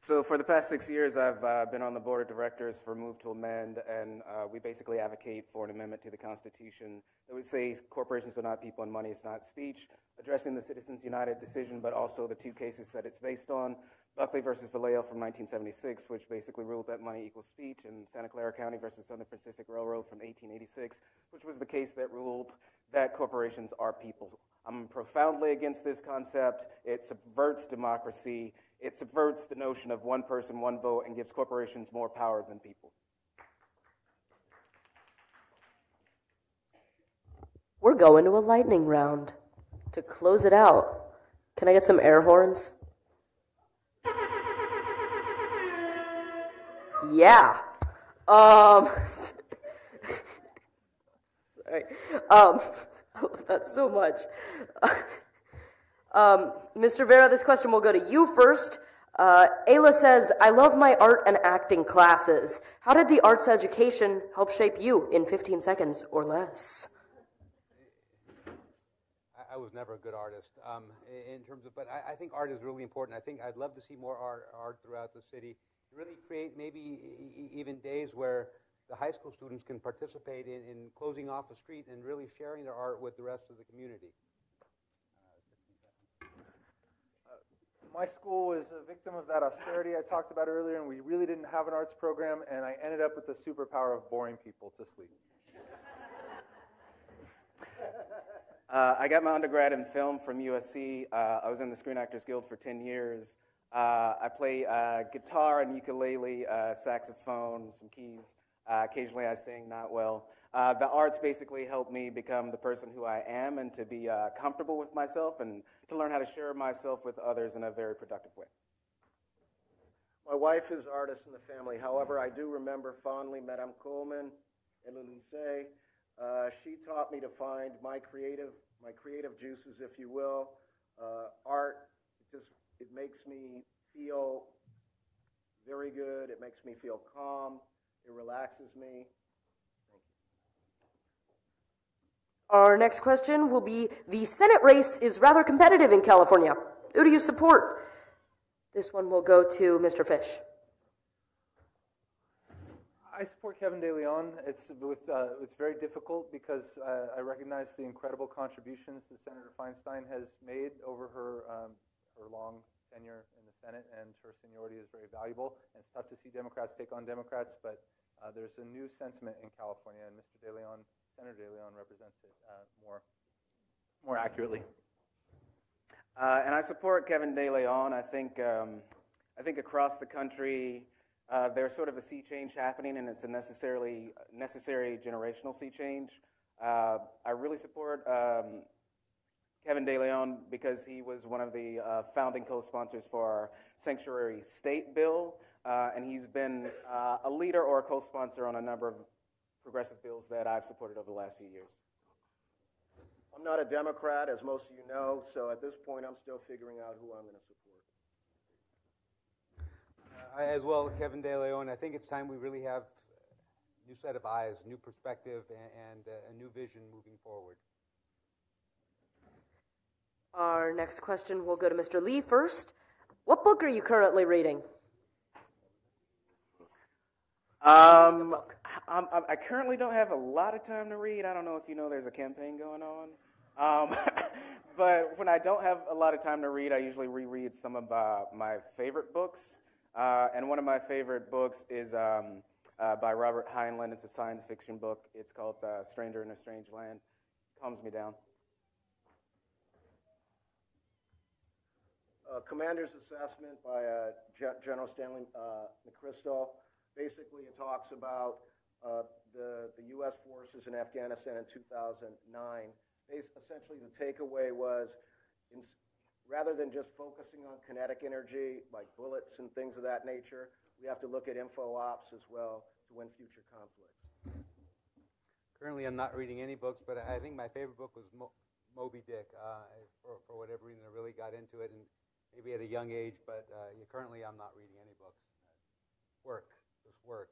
So for the past 6 years, I've been on the board of directors for Move to Amend, and we basically advocate for an amendment to the Constitution that would say corporations are not people and money is not speech, addressing the Citizens United decision, but also the two cases that it's based on, Buckley versus Vallejo from 1976, which basically ruled that money equals speech, and Santa Clara County versus Southern Pacific Railroad from 1886, which was the case that ruled that corporations are people I'm profoundly against this concept. It subverts democracy. It subverts the notion of one person, one vote, and gives corporations more power than people. We're going to a lightning round. To close it out, can I get some air horns? Yeah. Sorry. I love that so much. Mr. Vera, this question will go to you first. Ayla says, I love my art and acting classes. How did the arts education help shape you in 15 seconds or less? I was never a good artist in terms of, but I think art is really important. I think I'd love to see more art throughout the city. Really create maybe even days where the high school students can participate in closing off a street and really sharing their art with the rest of the community. My school was a victim of that austerity I talked about earlier, and we really didn't have an arts program, and I ended up with the superpower of boring people to sleep. I got my undergrad in film from USC. I was in the Screen Actors Guild for 10 years. I play guitar and ukulele, saxophone, some keys. Occasionally I sing, not well. The arts basically helped me become the person who I am and to be comfortable with myself and to learn how to share myself with others in a very productive way. My wife is artist in the family. However, I do remember fondly Madame Coleman in the lycée. She taught me to find my creative juices, if you will. Art, it makes me feel very good. It makes me feel calm. It relaxes me. Thank you. Our next question will be, the Senate race is rather competitive in California. Who do you support? This one will go to Mr. Fish. I support Kevin De Leon. It's very difficult because I recognize the incredible contributions that Senator Feinstein has made over her long tenure in the Senate, and her seniority is very valuable. And it's tough to see Democrats take on Democrats, but there's a new sentiment in California, and Mr. De Leon, Senator De Leon, represents it more accurately. And I support Kevin De Leon. I think across the country, there's sort of a sea change happening, and it's a necessary generational sea change. I really support Kevin De Leon because he was one of the founding co-sponsors for our Sanctuary State bill, and he's been a leader or a co-sponsor on a number of progressive bills that I've supported over the last few years. I'm not a Democrat, as most of you know, so at this point I'm still figuring out who I'm going to support. As well, Kevin De Leon, I think it's time we really have a new set of eyes, new perspective, and a new vision moving forward. Our next question will go to Mr. Lee first. What book are you currently reading? I currently don't have a lot of time to read. I don't know if you know there's a campaign going on. But when I don't have a lot of time to read, I usually reread some of my favorite books. And one of my favorite books is by Robert Heinlein. It's a science fiction book. It's called Stranger in a Strange Land. Calms me down. Commander's Assessment by General Stanley McChrystal. Basically, it talks about the U.S. forces in Afghanistan in 2009. Essentially, the takeaway was, rather than just focusing on kinetic energy, like bullets and things of that nature, we have to look at info ops as well to win future conflicts. Currently, I'm not reading any books, but I think my favorite book was Moby Dick. For whatever reason, I really got into it, and maybe at a young age, but currently I'm not reading any books. Just work.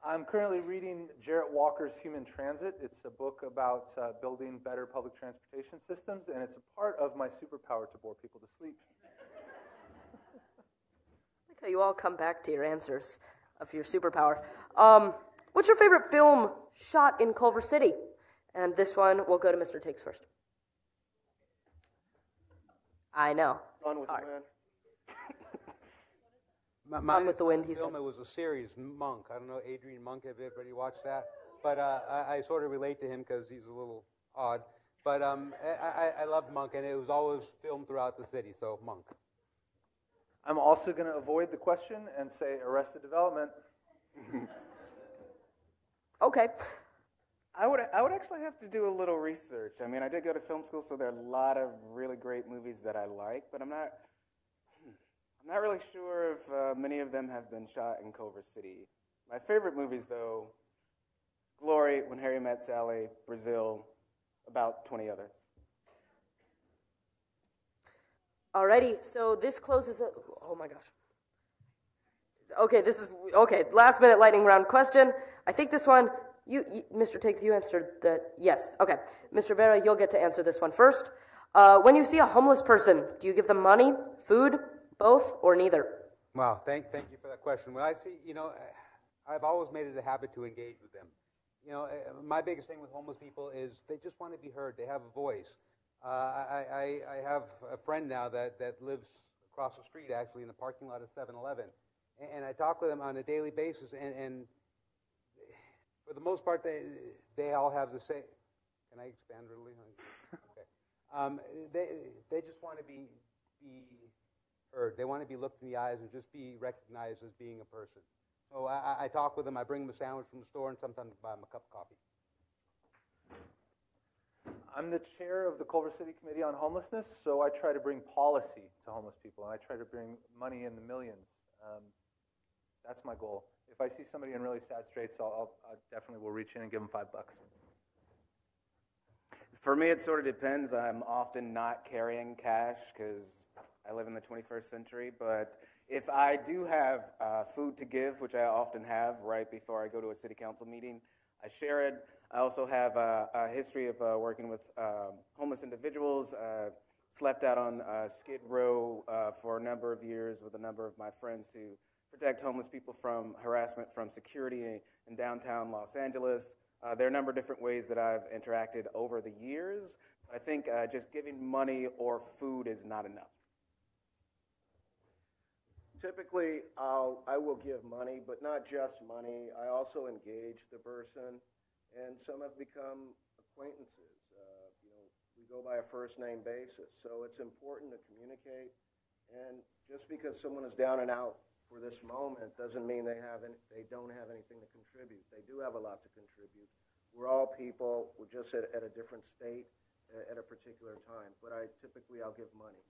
I'm currently reading Jarrett Walker's Human Transit. It's a book about building better public transportation systems, and it's a part of my superpower to bore people to sleep. I like how you all come back to your answers of your superpower. What's your favorite film shot in Culver City? And this one will go to Mr. Takes first. I know. Gone with the Wind. Gone with the Wind, he film, said. it was a series, Monk. I don't know, Adrian Monk, have everybody watched that? But I sort of relate to him because he's a little odd. But I loved Monk, and it was always filmed throughout the city, so Monk. I'm also going to avoid the question and say Arrested Development. Okay. I would actually have to do a little research. I mean, I did go to film school, so there are a lot of really great movies that I like, but I'm not really sure if many of them have been shot in Culver City. My favorite movies, though, Glory, When Harry Met Sally, Brazil, about 20 others. Alrighty, so this closes it. Oh my gosh. Okay, last minute lightning round question. I think this one, you Mr. Tiggs, you answered the, yes, okay. Mr. Vera, you'll get to answer this one first. When you see a homeless person, do you give them money, food, both, or neither? Wow, thank you for that question. When I see, I've always made it a habit to engage with them. My biggest thing with homeless people is they just want to be heard. They have a voice. I have a friend now that lives across the street, actually, in the parking lot of 7-Eleven. And I talk with them on a daily basis, and for the most part, they all have the same. Can I expand really? Okay. They just want to be heard. They want to be looked in the eyes and just be recognized as being a person. So I talk with them. I bring them a sandwich from the store, and sometimes buy them a cup of coffee. I'm the chair of the Culver City Committee on Homelessness, so I try to bring policy to homeless people, and I try to bring money in the millions. That's my goal. If I see somebody in really sad straits, I definitely will reach in and give them $5. For me, it sort of depends. I'm often not carrying cash because I live in the 21st century, but if I do have food to give, which I often have right before I go to a city council meeting, I share it. I also have a history of working with homeless individuals, slept out on Skid Row for a number of years with a number of my friends to protect homeless people from harassment from security in downtown Los Angeles. There are a number of different ways that I've interacted over the years. I think just giving money or food is not enough. Typically, I will give money, but not just money. I also engage the person, and some have become acquaintances. We go by a first-name basis, so it's important to communicate. And just because someone is down and out for this moment doesn't mean they don't have anything to contribute. They do have a lot to contribute. We're all people. We're just at a different state at a particular time. But I'll give money.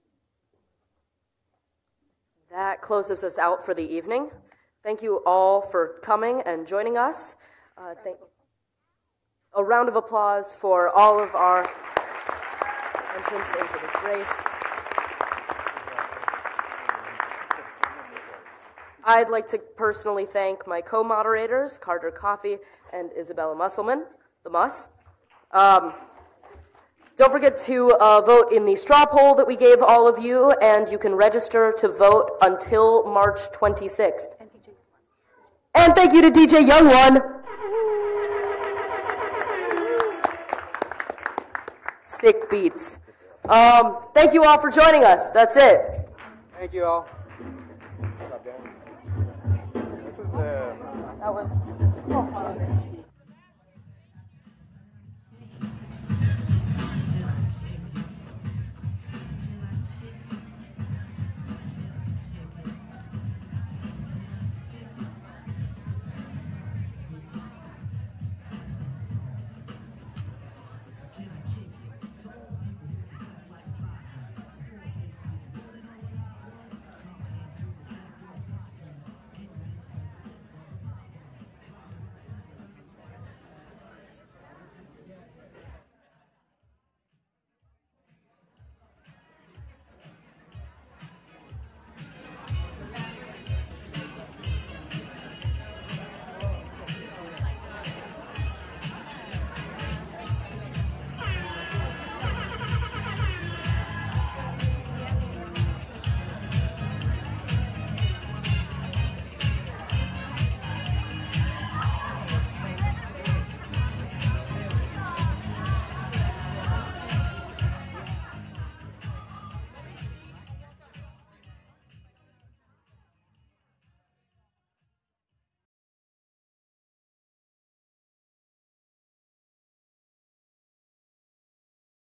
That closes us out for the evening. Thank you all for coming and joining us. A round of applause for all of our entrants into this race. I'd like to personally thank my co-moderators, Carter Coffey and Isabella Musselman, the Muss. Don't forget to vote in the straw poll that we gave all of you, and you can register to vote until March 26th. And thank you to DJ Young One. Sick beats. Thank you all for joining us. That's it. Thank you all. This was the... That was...